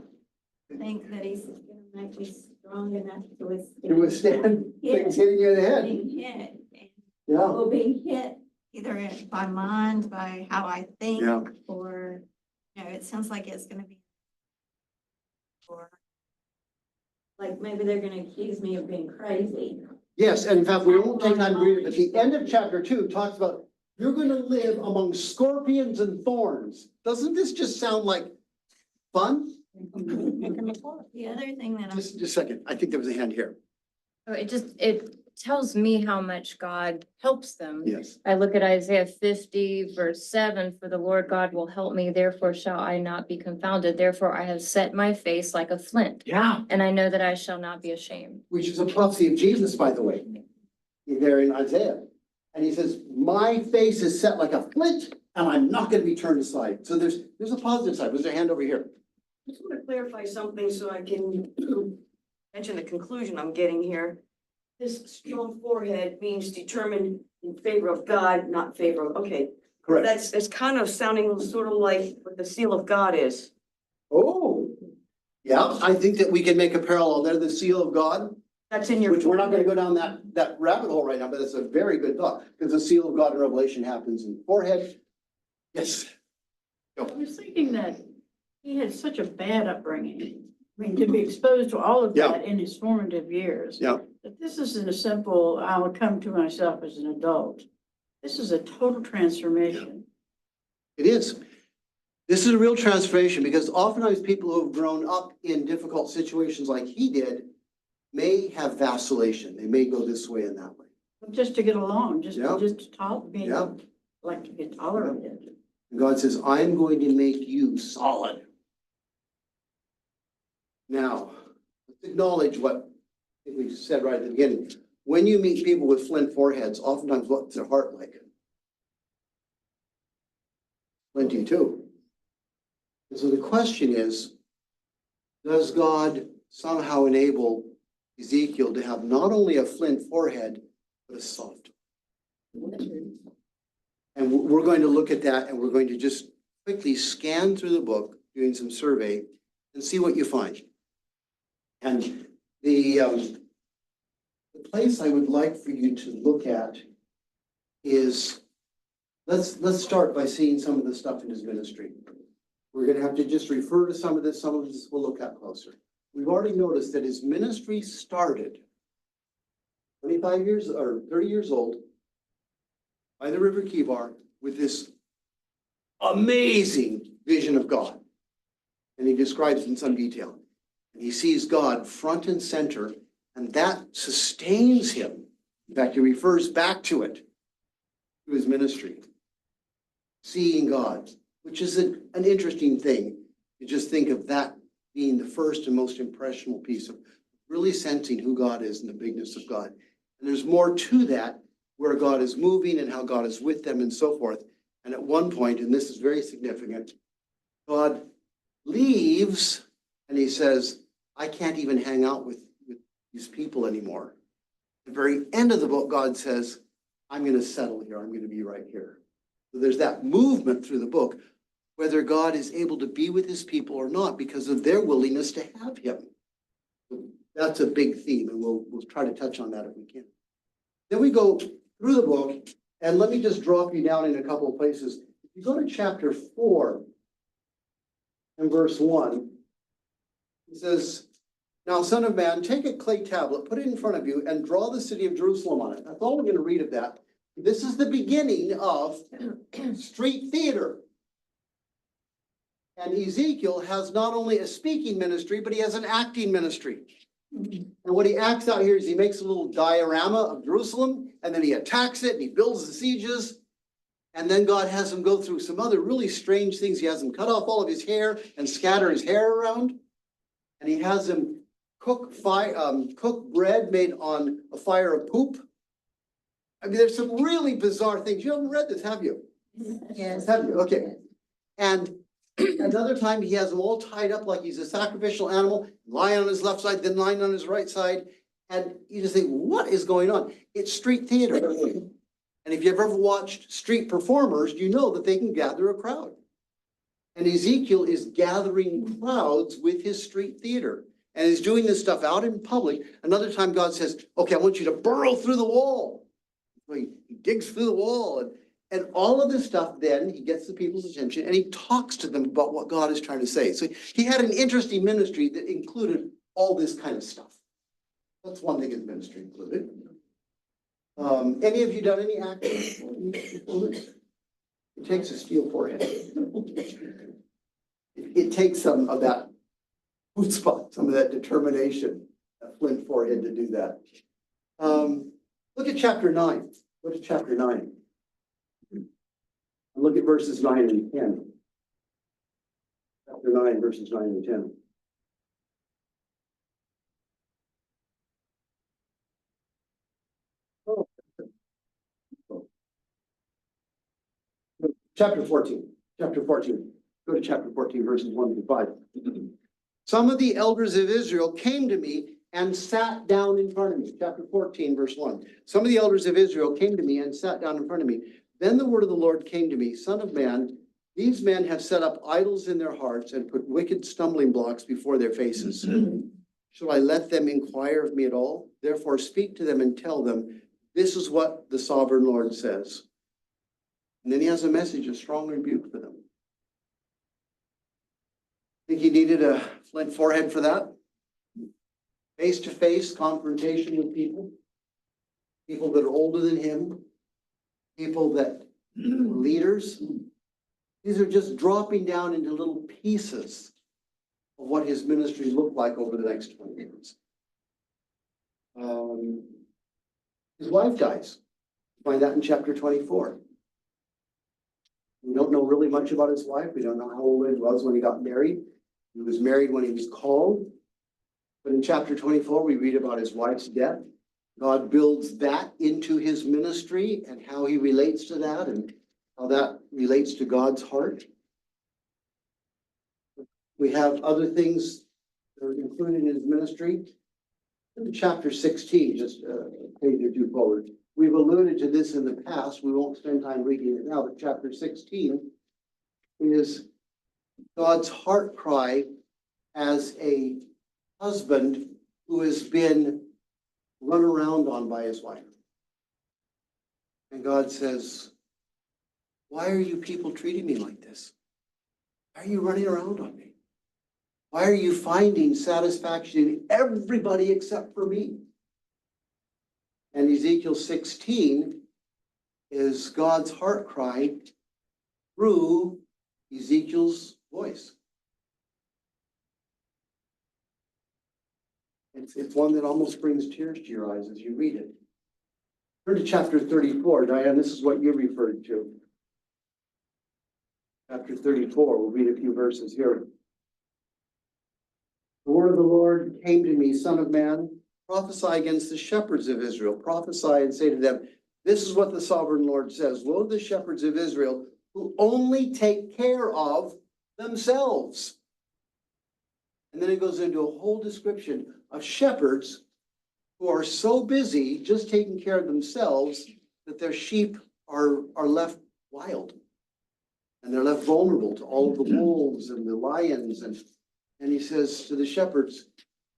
I think that he's gonna make me strong enough to You withstand things hitting you in the head. being hit. And Yeah. well, being hit either by mind, by how I think, Yeah. or, it sounds like it's gonna be. Or like maybe they're gonna accuse me of being crazy. Yes, and in fact, we won't take time to read it, but the end of chapter 2 talks about you're going to live among scorpions and thorns. Doesn't this just sound like fun? The other thing that Just a second. I think there was a hand here. Oh, it tells me how much God helps them. Yes. I look at Isaiah 50, verse 7, for the Lord God will help me, therefore shall I not be confounded. Therefore I have set my face like a flint, Yeah. and I know that I shall not be ashamed. Which is a prophecy of Jesus, by the way, there in Isaiah. And he says, my face is set like a flint, and I'm not going to be turned aside. So there's a positive side. Was there a hand over here? I just want to clarify something so I can mention the conclusion I'm getting here. This strong forehead means determined in favor of God, not favor of, okay. Correct. That's kind of sounding sort of like what the seal of God is. Oh, yeah, I think that we can make a parallel there, the seal of God. That's in your. Which we're not gonna go down that rabbit hole right now, but it's a very good thought, because the seal of God in Revelation happens in the forehead. Yes. I was thinking that he had such a bad upbringing. I mean, to be exposed to all of Yeah. that in his formative years. Yeah. That this isn't a simple, I'll come to myself as an adult. This is a total transformation. It is. This is a real transformation, because oftentimes people who have grown up in difficult situations like he did may have vacillation. They may go this way and that way. Just to get along, just Yeah. to talk, being Yeah. like to get tolerated. And God says, I'm going to make you solid. Now, let's acknowledge what we said right at the beginning. When you meet people with flint foreheads, oftentimes what's their heart like? Flinty too. And so the question is, does God somehow enable Ezekiel to have not only a flint forehead, but a soft? And we're going to look at that, and we're going to just quickly scan through the book, doing some survey, and see what you find. And the place I would like for you to look at is, let's start by seeing some of the stuff in his ministry. We're going to have to just refer to some of this we'll look at closer. We've already noticed that his ministry started 25 years or 30 years old by the River Kibar with this amazing vision of God. And he describes in some detail. And he sees God front and center, and that sustains him. In fact, he refers back to it, to his ministry. Seeing God, which is an interesting thing. You just think of that being the first and most impressionable piece of really sensing who God is and the bigness of God. And there's more to that, where God is moving and how God is with them and so forth. And at one point, and this is very significant, God leaves and he says, I can't even hang out with these people anymore. At the very end of the book, God says, I'm going to settle here. I'm going to be right here. So there's that movement through the book, whether God is able to be with his people or not because of their willingness to have him. That's a big theme, and we'll try to touch on that if we can. Then we go through the book, and let me just drop you down in a couple of places. If you go to chapter 4 and verse 1, it says, now, son of man, take a clay tablet, put it in front of you, and draw the city of Jerusalem on it. That's all we're going to read of that. This is the beginning of street theater. And Ezekiel has not only a speaking ministry, but he has an acting ministry. And what he acts out here is he makes a little diorama of Jerusalem, and then he attacks it, and he builds the sieges. And then God has him go through some other really strange things. He has him cut off all of his hair and scatter his hair around. And he has him cook bread made on a fire of poop. I mean, there's some really bizarre things. You haven't read this, have you? Yes. Have you? Okay. And another time he has them all tied up like he's a sacrificial animal, lying on his left side, then lying on his right side. And you just think, what is going on? It's street theater. And if you've ever watched street performers, you know that they can gather a crowd. And Ezekiel is gathering crowds with his street theater. And he's doing this stuff out in public. Another time God says, okay, I want you to burrow through the wall. So he digs through the wall and all of this stuff. Then he gets the people's attention and he talks to them about what God is trying to say. So he had an interesting ministry that included all this kind of stuff. That's one thing his ministry included. Any of you done any acting? It takes a steel forehead. It takes some of that chutzpah, some of that determination, that flint forehead to do that. Look at chapter 9. Go to chapter 9. And look at verses 9 and 10. Chapter 9, verses 9 and 10. Chapter 14. Chapter 14. Go to chapter 14, verses 1 to 5. Some of the elders of Israel came to me and sat down in front of me. Chapter 14, verse 1. Some of the elders of Israel came to me and sat down in front of me. Then the word of the Lord came to me, Son of man, these men have set up idols in their hearts and put wicked stumbling blocks before their faces. Shall I let them inquire of me at all? Therefore speak to them and tell them, this is what the sovereign Lord says. And then he has a message, a strong rebuke for them. Think he needed a flint forehead for that? Face-to-face confrontation with people that are older than him, people that are leaders. These are just dropping down into little pieces of what his ministry looked like over the next 20 years. His wife dies. Find that in chapter 24. We don't know really much about his wife. We don't know how old he was when he got married. He was married when he was called. But in chapter 24, we read about his wife's death. God builds that into his ministry and how he relates to that and how that relates to God's heart. We have other things that are included in his ministry. In chapter 16, just a page or two forward. We've alluded to this in the past. We won't spend time reading it now, but chapter 16 is God's heart cry as a husband who has been run around on by his wife. And God says, why are you people treating me like this? Why are you running around on me? Why are you finding satisfaction in everybody except for me? And Ezekiel 16 is God's heart cry through Ezekiel's voice. It's one that almost brings tears to your eyes as you read it. Turn to chapter 34, Diane, this is what you referred to. Chapter 34, we'll read a few verses here. Lord came to me, son of man, prophesy against the shepherds of Israel, prophesy and say to them, this is what the sovereign Lord says, woe to the shepherds of Israel who only take care of themselves. And then it goes into a whole description of shepherds who are so busy just taking care of themselves that their sheep are left wild. And they're left vulnerable to all of the wolves and the lions. And he says to the shepherds,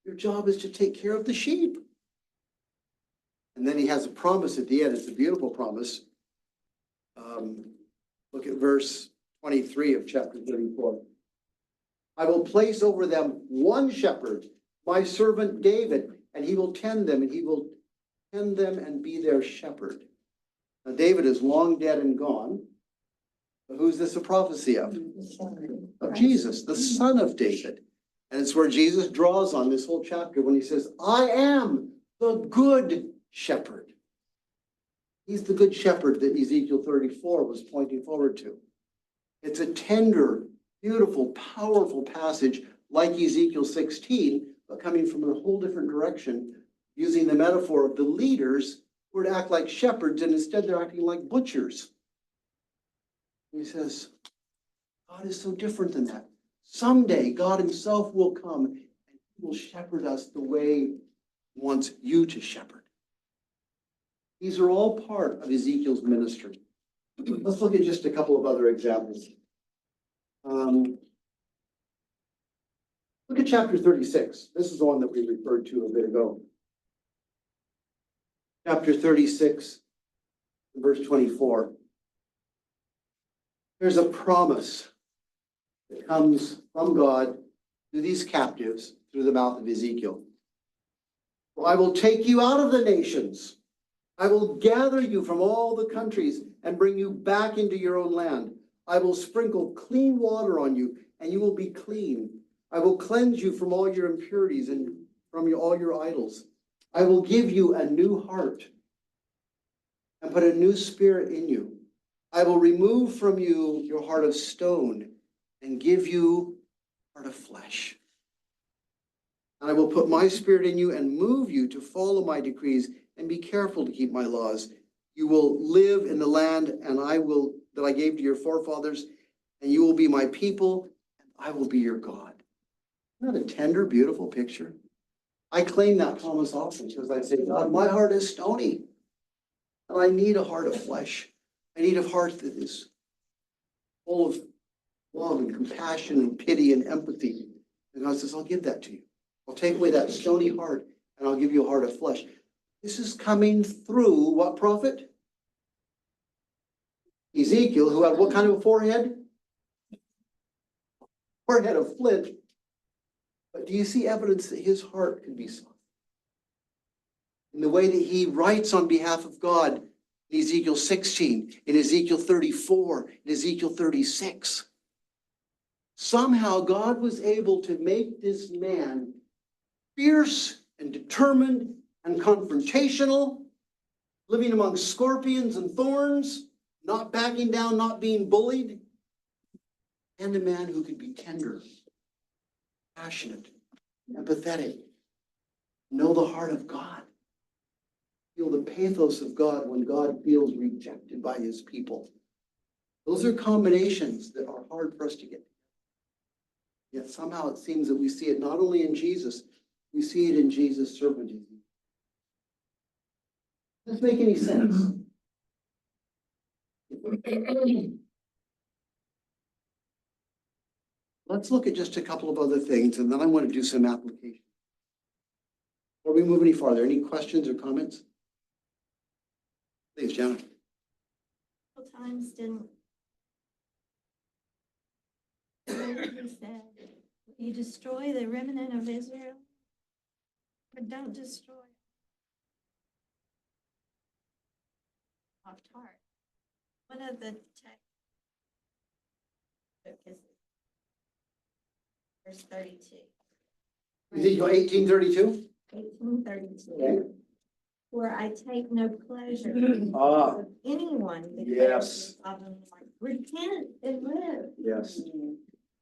your job is to take care of the sheep. And then he has a promise at the end. It's a beautiful promise. Look at verse 23 of chapter 34. I will place over them one shepherd, my servant David, and he will tend them, and he will tend them and be their shepherd. Now, David is long dead and gone. But who's this a prophecy of? Of Jesus, the son of David. And it's where Jesus draws on this whole chapter when he says, I am the good shepherd. He's the good shepherd that Ezekiel 34 was pointing forward to. It's a tender, beautiful, powerful passage like Ezekiel 16, but coming from a whole different direction, using the metaphor of the leaders who are to act like shepherds, and instead they're acting like butchers. He says, God is so different than that. Someday God himself will come and he will shepherd us the way he wants you to shepherd. These are all part of Ezekiel's ministry. Let's look at just a couple of other examples. Look at chapter 36. This is the one that we referred to a bit ago. Chapter 36, verse 24. There's a promise that comes from God to these captives through the mouth of Ezekiel. Well, I will take you out of the nations. I will gather you from all the countries and bring you back into your own land. I will sprinkle clean water on you, and you will be clean. I will cleanse you from all your impurities and from all your idols. I will give you a new heart and put a new spirit in you. I will remove from you your heart of stone and give you a heart of flesh. And I will put my spirit in you and move you to follow my decrees and be careful to keep my laws. You will live in the land that I gave to your forefathers, and you will be my people, and I will be your God. Isn't that a tender, beautiful picture? I claim that promise often because I say, God, my heart is stony, and I need a heart of flesh. I need a heart that is full of love and compassion and pity and empathy. And God says, I'll give that to you. I'll take away that stony heart, and I'll give you a heart of flesh. This is coming through what prophet? Ezekiel, who had what kind of a forehead? Forehead of flint. But do you see evidence that his heart could be soft? In the way that he writes on behalf of God in Ezekiel 16, in Ezekiel 34, in Ezekiel 36. Somehow God was able to make this man fierce and determined and confrontational, living among scorpions and thorns, not backing down, not being bullied, and a man who could be tender, passionate, empathetic, know the heart of God, feel the pathos of God when God feels rejected by his people. Those are combinations that are hard for us to get. Yet somehow it seems that we see it not only in Jesus, we see it in Jesus' servant. Does this make any sense? Let's look at just a couple of other things, and then I want to do some application. Before we move any farther, any questions or comments? Please, Jenna. Times didn't. He said, you destroy the remnant of Israel, but don't destroy off tart. One of the text is verse 32. Ezekiel 18:32. 18:32. Where I take no pleasure Ah. of anyone. Yes. Repent and live. Yes.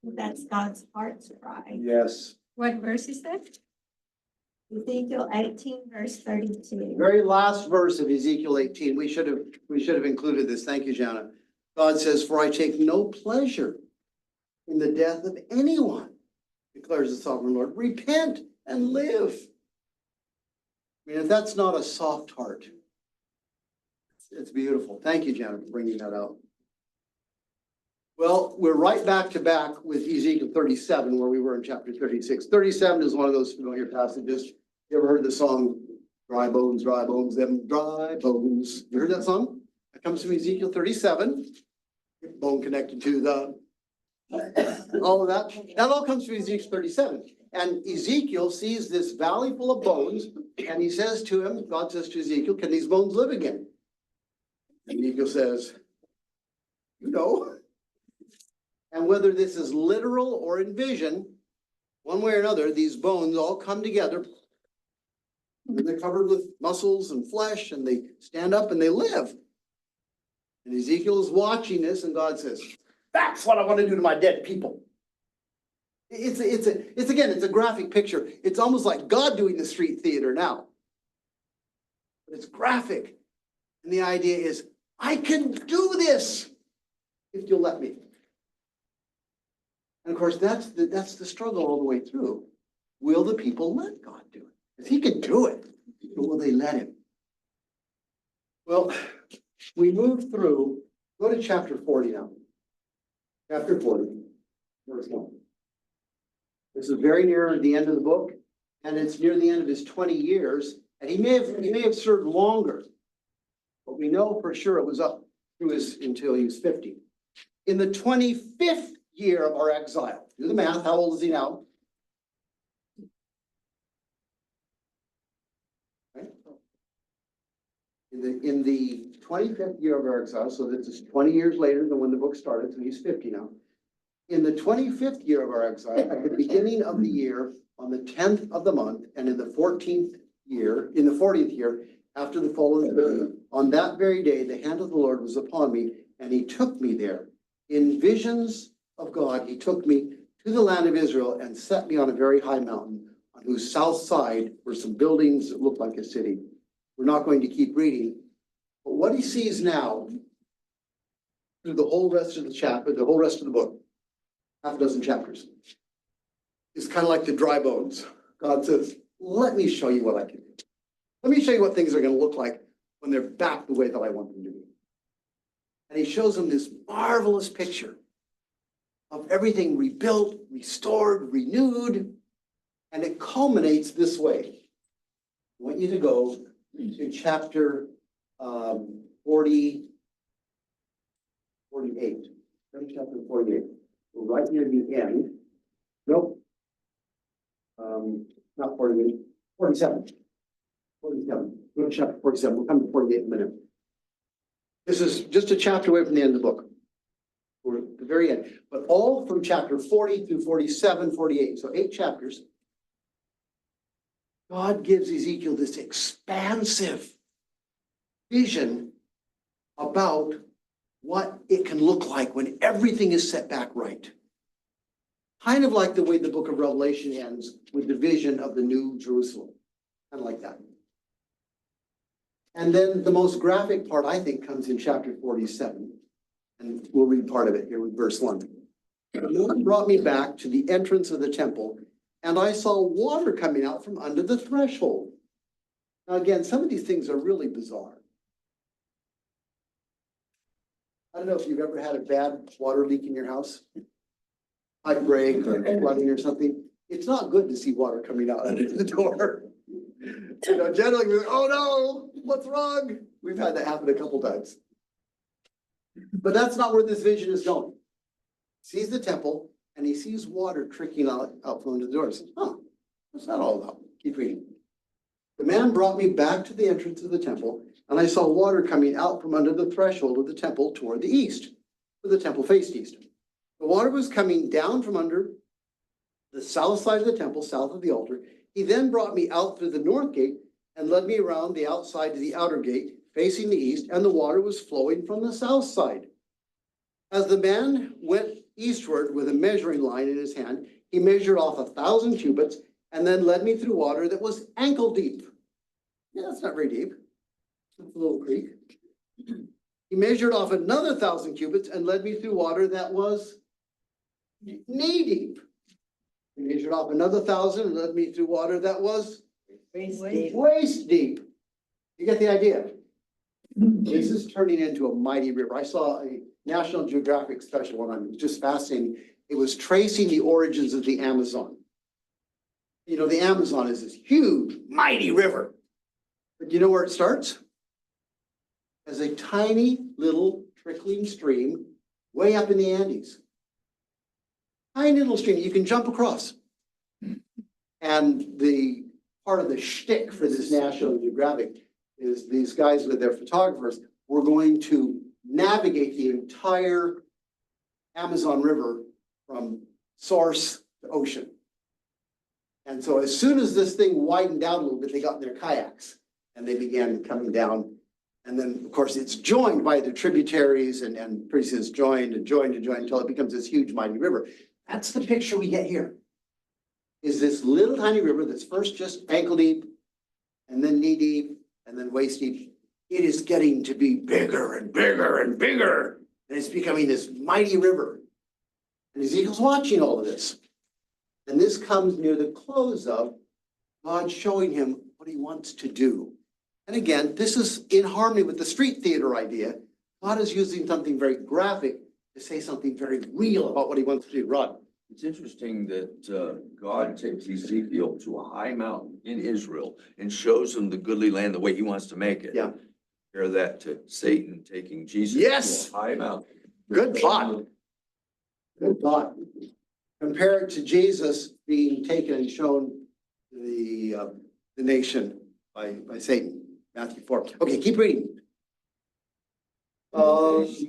That's God's heart's cry. Yes. What verse is that? Ezekiel 18, verse 32. Very last verse of Ezekiel 18. We should have included this. Thank you, Jana. God says, "For I take no pleasure in the death of anyone," declares the sovereign Lord. "Repent and live." I mean, if that's not a soft heart, it's beautiful. Thank you, Jana, for bringing that out. Well, we're right back to back with Ezekiel 37, where we were in chapter 36. 37 is one of those familiar passages. You ever heard the song, dry bones, them dry bones? You heard that song? That comes from Ezekiel 37. Bone connected to the, all of that. That all comes from Ezekiel 37. And Ezekiel sees this valley full of bones, and he says to him, God says to Ezekiel, "Can these bones live again?" And Ezekiel says, "You know." And whether this is literal or in vision, one way or another, these bones all come together. And they're covered with muscles and flesh, and they stand up and they live. And Ezekiel is watching this, and God says, "That's what I want to do to my dead people." It's a graphic picture. It's almost like God doing the street theater now. But it's graphic. And the idea is, I can do this if you'll let me. And of course, that's the struggle all the way through. Will the people let God do it? Because he can do it, but will they let him? Well, we move through, go to chapter 40 now. Chapter 40, verse 1. This is very near the end of the book, and it's near the end of his 20 years, and he may have served longer, but we know for sure it was up through until he was 50. In the 25th year of our exile, do the math, how old is he now? Right? In the 25th year of our exile, so this is 20 years later than when the book started, so he's 50 now. In the 25th year of our exile, at the beginning of the year, on the 10th of the month, and in the 40th year, after the fall of the earth, on that very day, the hand of the Lord was upon me, and he took me there. In visions of God, he took me to the land of Israel and set me on a very high mountain, on whose south side were some buildings that looked like a city. We're not going to keep reading, but what he sees now, through the whole rest of the chapter, the whole rest of the book, half a dozen chapters, is kind of like the dry bones. God says, "Let me show you what I can do. Let me show you what things are going to look like when they're back the way that I want them to be." And he shows them this marvelous picture of everything rebuilt, restored, renewed, and it culminates this way. I want you to go to chapter 48. Go to chapter 48. We're right near the end. Nope. Not 48, 47. 47. Go to chapter 47. We'll come to 48 in a minute. This is just a chapter away from the end of the book. We're at the very end. But all from chapter 40 through 47, 48. So 8 chapters. God gives Ezekiel this expansive vision about what it can look like when everything is set back right. Kind of like the way the book of Revelation ends with the vision of the new Jerusalem. Kind of like that. And then the most graphic part, I think, comes in chapter 47. And we'll read part of it here with verse 1. The Lord brought me back to the entrance of the temple, and I saw water coming out from under the threshold. Now, again, some of these things are really bizarre. I don't know if you've ever had a bad water leak in your house, pipe break or flooding or something. It's not good to see water coming out under the door. You know, generally we're like, "Oh no, what's wrong?" We've had that happen a couple times. But that's not where this vision is going. He sees the temple and he sees water trickling out from under the door. He says, "Huh, what's that all about?" Keep reading. The man brought me back to the entrance of the temple, and I saw water coming out from under the threshold of the temple toward the east, where the temple faced east. The water was coming down from under the south side of the temple, south of the altar. He then brought me out through the north gate and led me around the outside to the outer gate, facing the east, and the water was flowing from the south side. As the man went eastward with a measuring line in his hand, He measured off 1,000 cubits and then led me through water that was ankle deep. Yeah, that's not very deep. It's a little creek. He measured off another 1,000 cubits and led me through water that was knee deep. He measured off another 1,000 and led me through water that was waist deep. You get the idea? This is turning into a mighty river. I saw a National Geographic special one on it. It was just fascinating. It was tracing the origins of the Amazon. You know, the Amazon is this huge, mighty river. But you know where it starts? As a tiny little trickling stream way up in the Andes. Tiny little stream you can jump across. And the part of the shtick for this National Geographic is these guys with their photographers were going to navigate the entire Amazon River from source to ocean. And so as soon as this thing widened out a little bit, they got in their kayaks and they began coming down. And then, of course, it's joined by the tributaries and pretty soon it's joined and joined and joined until it becomes this huge mighty river. That's the picture we get here. Is this little tiny river that's first just ankle deep and then knee deep and then waist deep. It is getting to be bigger and bigger and bigger. And it's becoming this mighty river. And Ezekiel's watching all of this. And this comes near the close of God showing him what he wants to do. And again, this is in harmony with the street theater idea. God is using something very graphic to say something very real about what he wants to do. Rod. It's interesting that God takes Ezekiel to a high mountain in Israel and shows him the goodly land the way he wants to make it. Yeah. Compare that to Satan taking Jesus Yes. to a high mountain. Good thought. Good thought. Compare it to Jesus being taken and shown the nation by Satan. Matthew 4. Okay, keep reading. Verse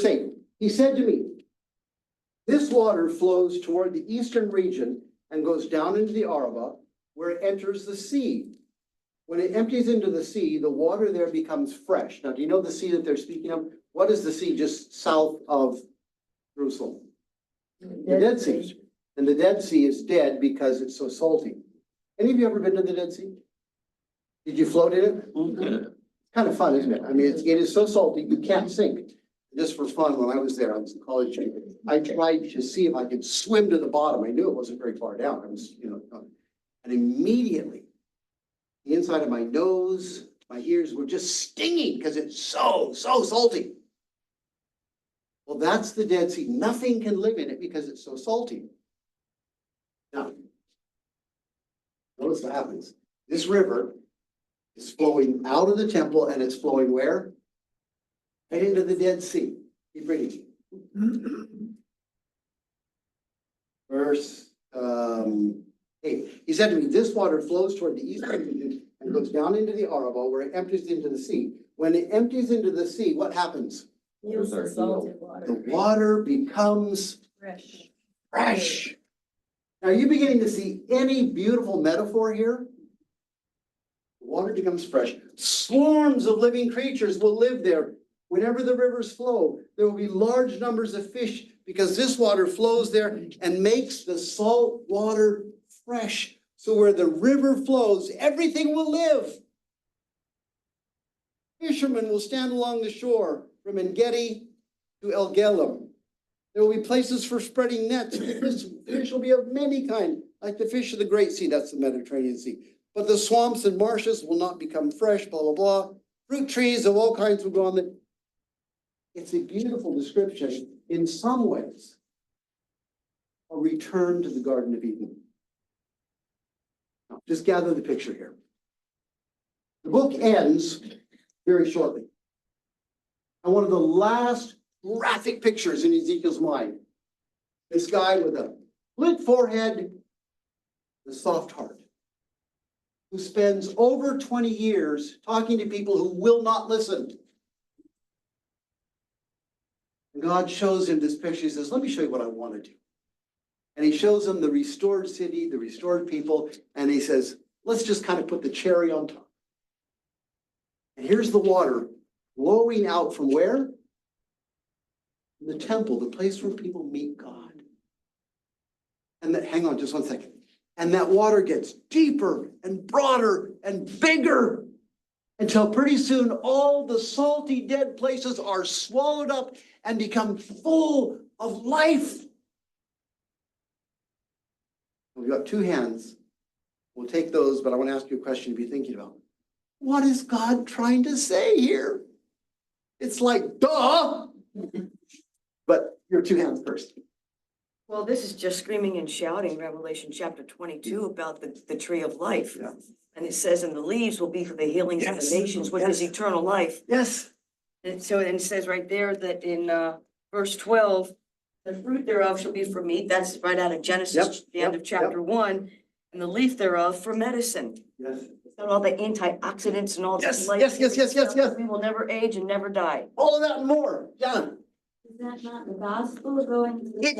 8. He said to me, this water flows toward the eastern region and goes down into the Araba, where it enters the sea. When it empties into the sea, the water there becomes fresh. Now, do you know the sea that they're speaking of? What is the sea just south of Jerusalem? The Dead Sea. And the Dead Sea is dead because it's so salty. Any of you ever been to the Dead Sea? Did you float in it? Yeah. Kind of fun, isn't it? I mean, it is so salty, you can't sink. Just for fun, when I was there, I was in college, I tried to see if I could swim to the bottom. I knew it wasn't very far down. I was, and immediately the inside of my nose, my ears were just stinging because it's so salty. Well, that's the Dead Sea. Nothing can live in it because it's so salty. Now, notice what happens. This river is flowing out of the temple and it's flowing where? Right into the Dead Sea. Keep reading. Verse 8. He said to me, this water flows toward the eastern region and goes down into the Araba where it empties into the sea. When it empties into the sea, what happens? Feels the salted water. The water becomes fresh. Now, are you beginning to see any beautiful metaphor here? The water becomes fresh. Swarms of living creatures will live there. Whenever the rivers flow, there will be large numbers of fish because this water flows there and makes the salt water fresh. So where the river flows, everything will live. Fishermen will stand along the shore from En-Gedi to El-Gelam. There will be places for spreading nets. Fish will be of many kinds, like the fish of the Great Sea, that's the Mediterranean Sea. But the swamps and marshes will not become fresh, blah, blah, blah. Fruit trees of all kinds will grow on them. It's a beautiful description, in some ways, a return to the Garden of Eden. Now, just gather the picture here. The book ends very shortly. And one of the last graphic pictures in Ezekiel's mind, this guy with a flint forehead, a soft heart, who spends over 20 years talking to people who will not listen. And God shows him this picture. He says, let me show you what I want to do. And he shows him the restored city, the restored people. And he says, let's just kind of put the cherry on top. And here's the water flowing out from where? The temple, the place where people meet God. And that, hang on just 1 second. And that water gets deeper and broader and bigger until pretty soon all the salty dead places are swallowed up and become full of life. We've got two hands. We'll take those, but I want to ask you a question to be thinking about. What is God trying to say here? It's like, duh. But your two hands first. Well, this is just screaming and shouting, Revelation chapter 22 about the tree of life. Yeah. And it says, and the leaves will be for the healings of the Yes. nations, which is Yes. eternal life. Yes. And so, and it says right there that in verse 12, the fruit thereof shall be for meat. That's right out of Genesis, Yep, the end yep, of chapter 1. And the leaf thereof for medicine. Yes. It's got all the antioxidants and all Yes, this life. yes, yes, yes, yes, yes. We will never age and never die. All of that and more. Done. Is that not the gospel going to It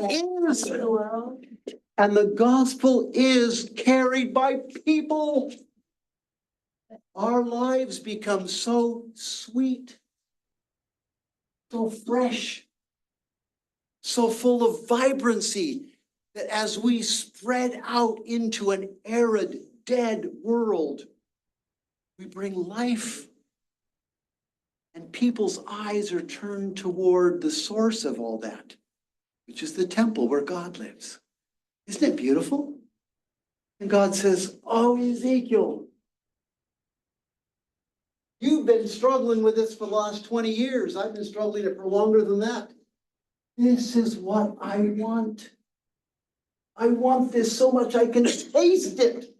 is. the world? And the gospel is carried by people. Our lives become so sweet, so fresh, so full of vibrancy that as we spread out into an arid, dead world, we bring life. And people's eyes are turned toward the source of all that, which is the temple where God lives. Isn't it beautiful? And God says, oh, Ezekiel, you've been struggling with this for the last 20 years. I've been struggling it for longer than that. This is what I want. I want this so much I can taste it.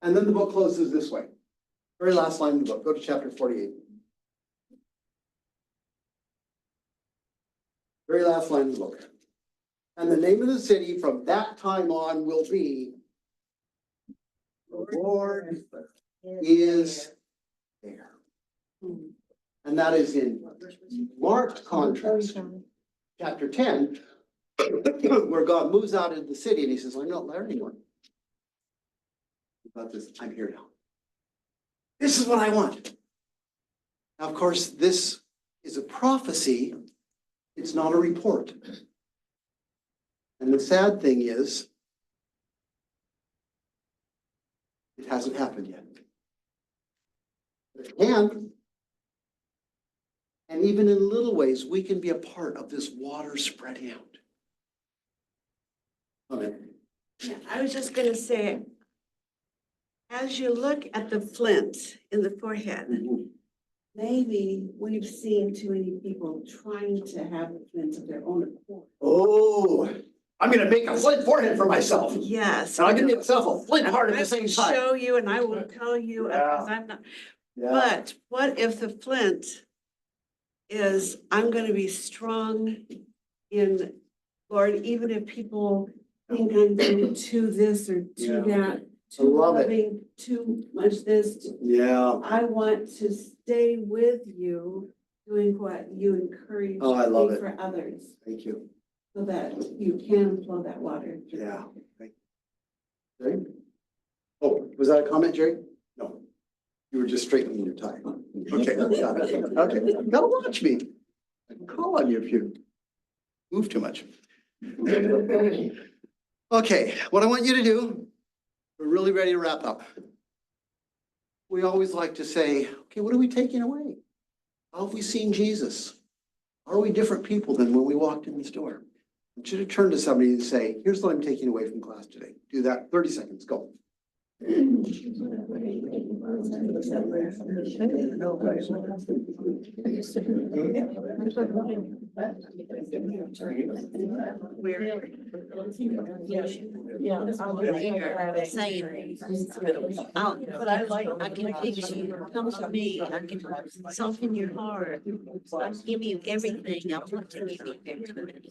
And then the book closes this way. Very last line of the book. Go to chapter 48. Very last line of the book. And the name of the city from that time on will be the Lord is there. And that is in marked contrast. Chapter 10, where God moves out into the city and he says, I'm not there anymore. About this, I'm here now. This is what I want. Now, of course, this is a prophecy. It's not a report. And the sad thing is, it hasn't happened yet. But it can. And even in little ways, we can be a part of this water spreading out. Amen. Yeah, I was just gonna say, as you look at the flint in the forehead, maybe we've seen too many people trying to have the flint of their own accord. Oh, I'm gonna make a flint forehead for myself. Yes. And I'll give myself a flint heart at the same I time. will show you and I will tell you, because I'm not, Yeah. but what if the flint is, I'm gonna be strong in, Lord, even if people think I'm doing to this or to that, too love it. loving, too much this, Yeah. I want to stay with you, doing what you encourage Oh, I love me it. for others, Thank you. so that you can flow that water. through. Yeah. Thank you. Jerry? Oh, was that a comment, Jerry? No. You were just straightening your tie. Okay, got it. Okay, gotta watch me. I can call on you if you move too much. Okay, what I want you to do, we're really ready to wrap up. We always like to say, okay, what are we taking away? How have we seen Jesus? Are we different people than when we walked in this door? I want you to turn to somebody and say, here's what I'm taking away from class today. Do that, 30 seconds, go. But I like, I can fix you, come to me, I can soften your heart, I can give you everything, I want to give you everything.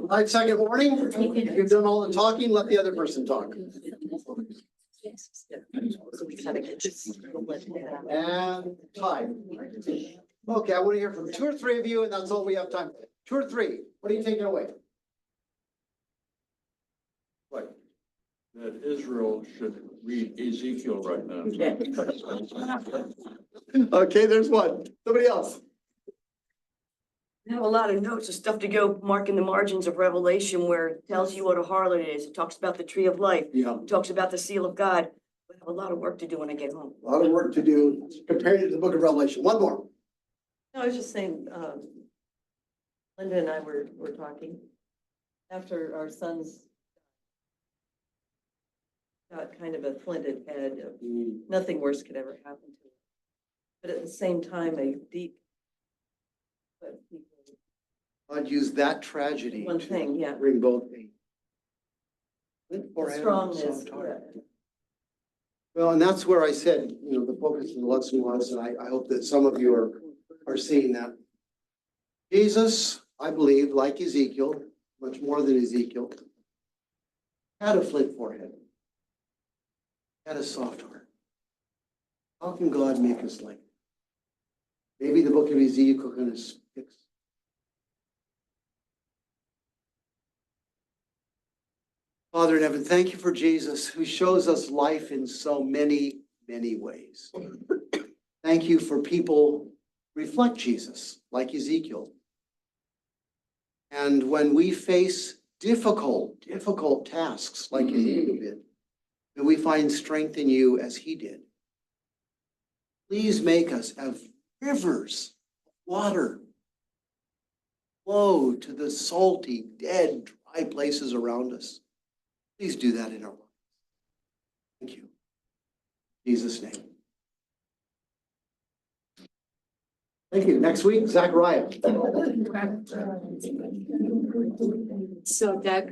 5-second warning. If you've done all the talking, let the other person talk. And time. Okay, I want to hear from 2 or 3 of you, and that's all we have time. 2 or 3. What are you taking away? What? That Israel should read Ezekiel right now. Okay, there's one. Somebody else. I have a lot of notes of stuff to go mark in the margins of Revelation where it tells you what a harlot is. It talks about the tree of life. Yeah, It talks about the seal of God. I have a lot of work to do when I get home. a lot of work to do compared to the book of Revelation. One more. No, I was just saying, Linda and I were talking after our sons got kind of a flinted head of nothing worse could ever happen to him. But at the same time, a deep. But people, God used that tragedy one to thing, yeah. bring both a flint forehead and a Strongness, soft heart. yeah. Well, and that's where I said, you know, the focus of the lesson was, and I hope that some of you are seeing that. Jesus, I believe, like Ezekiel, much more than Ezekiel, had a flint forehead, had a soft heart. How can God make us like that? Maybe the book of Ezekiel can fix. Father in heaven, thank you for Jesus, who shows us life in so many, many ways. Thank you for people who reflect Jesus, like Ezekiel. And when we face difficult tasks like Ezekiel did, may we find strength in you as he did. Please make us have rivers of water flow to the salty, dead, dry places around us. Please do that in our lives. Thank you. In Jesus' name. Thank you. Next week, Zachariah. So Doug.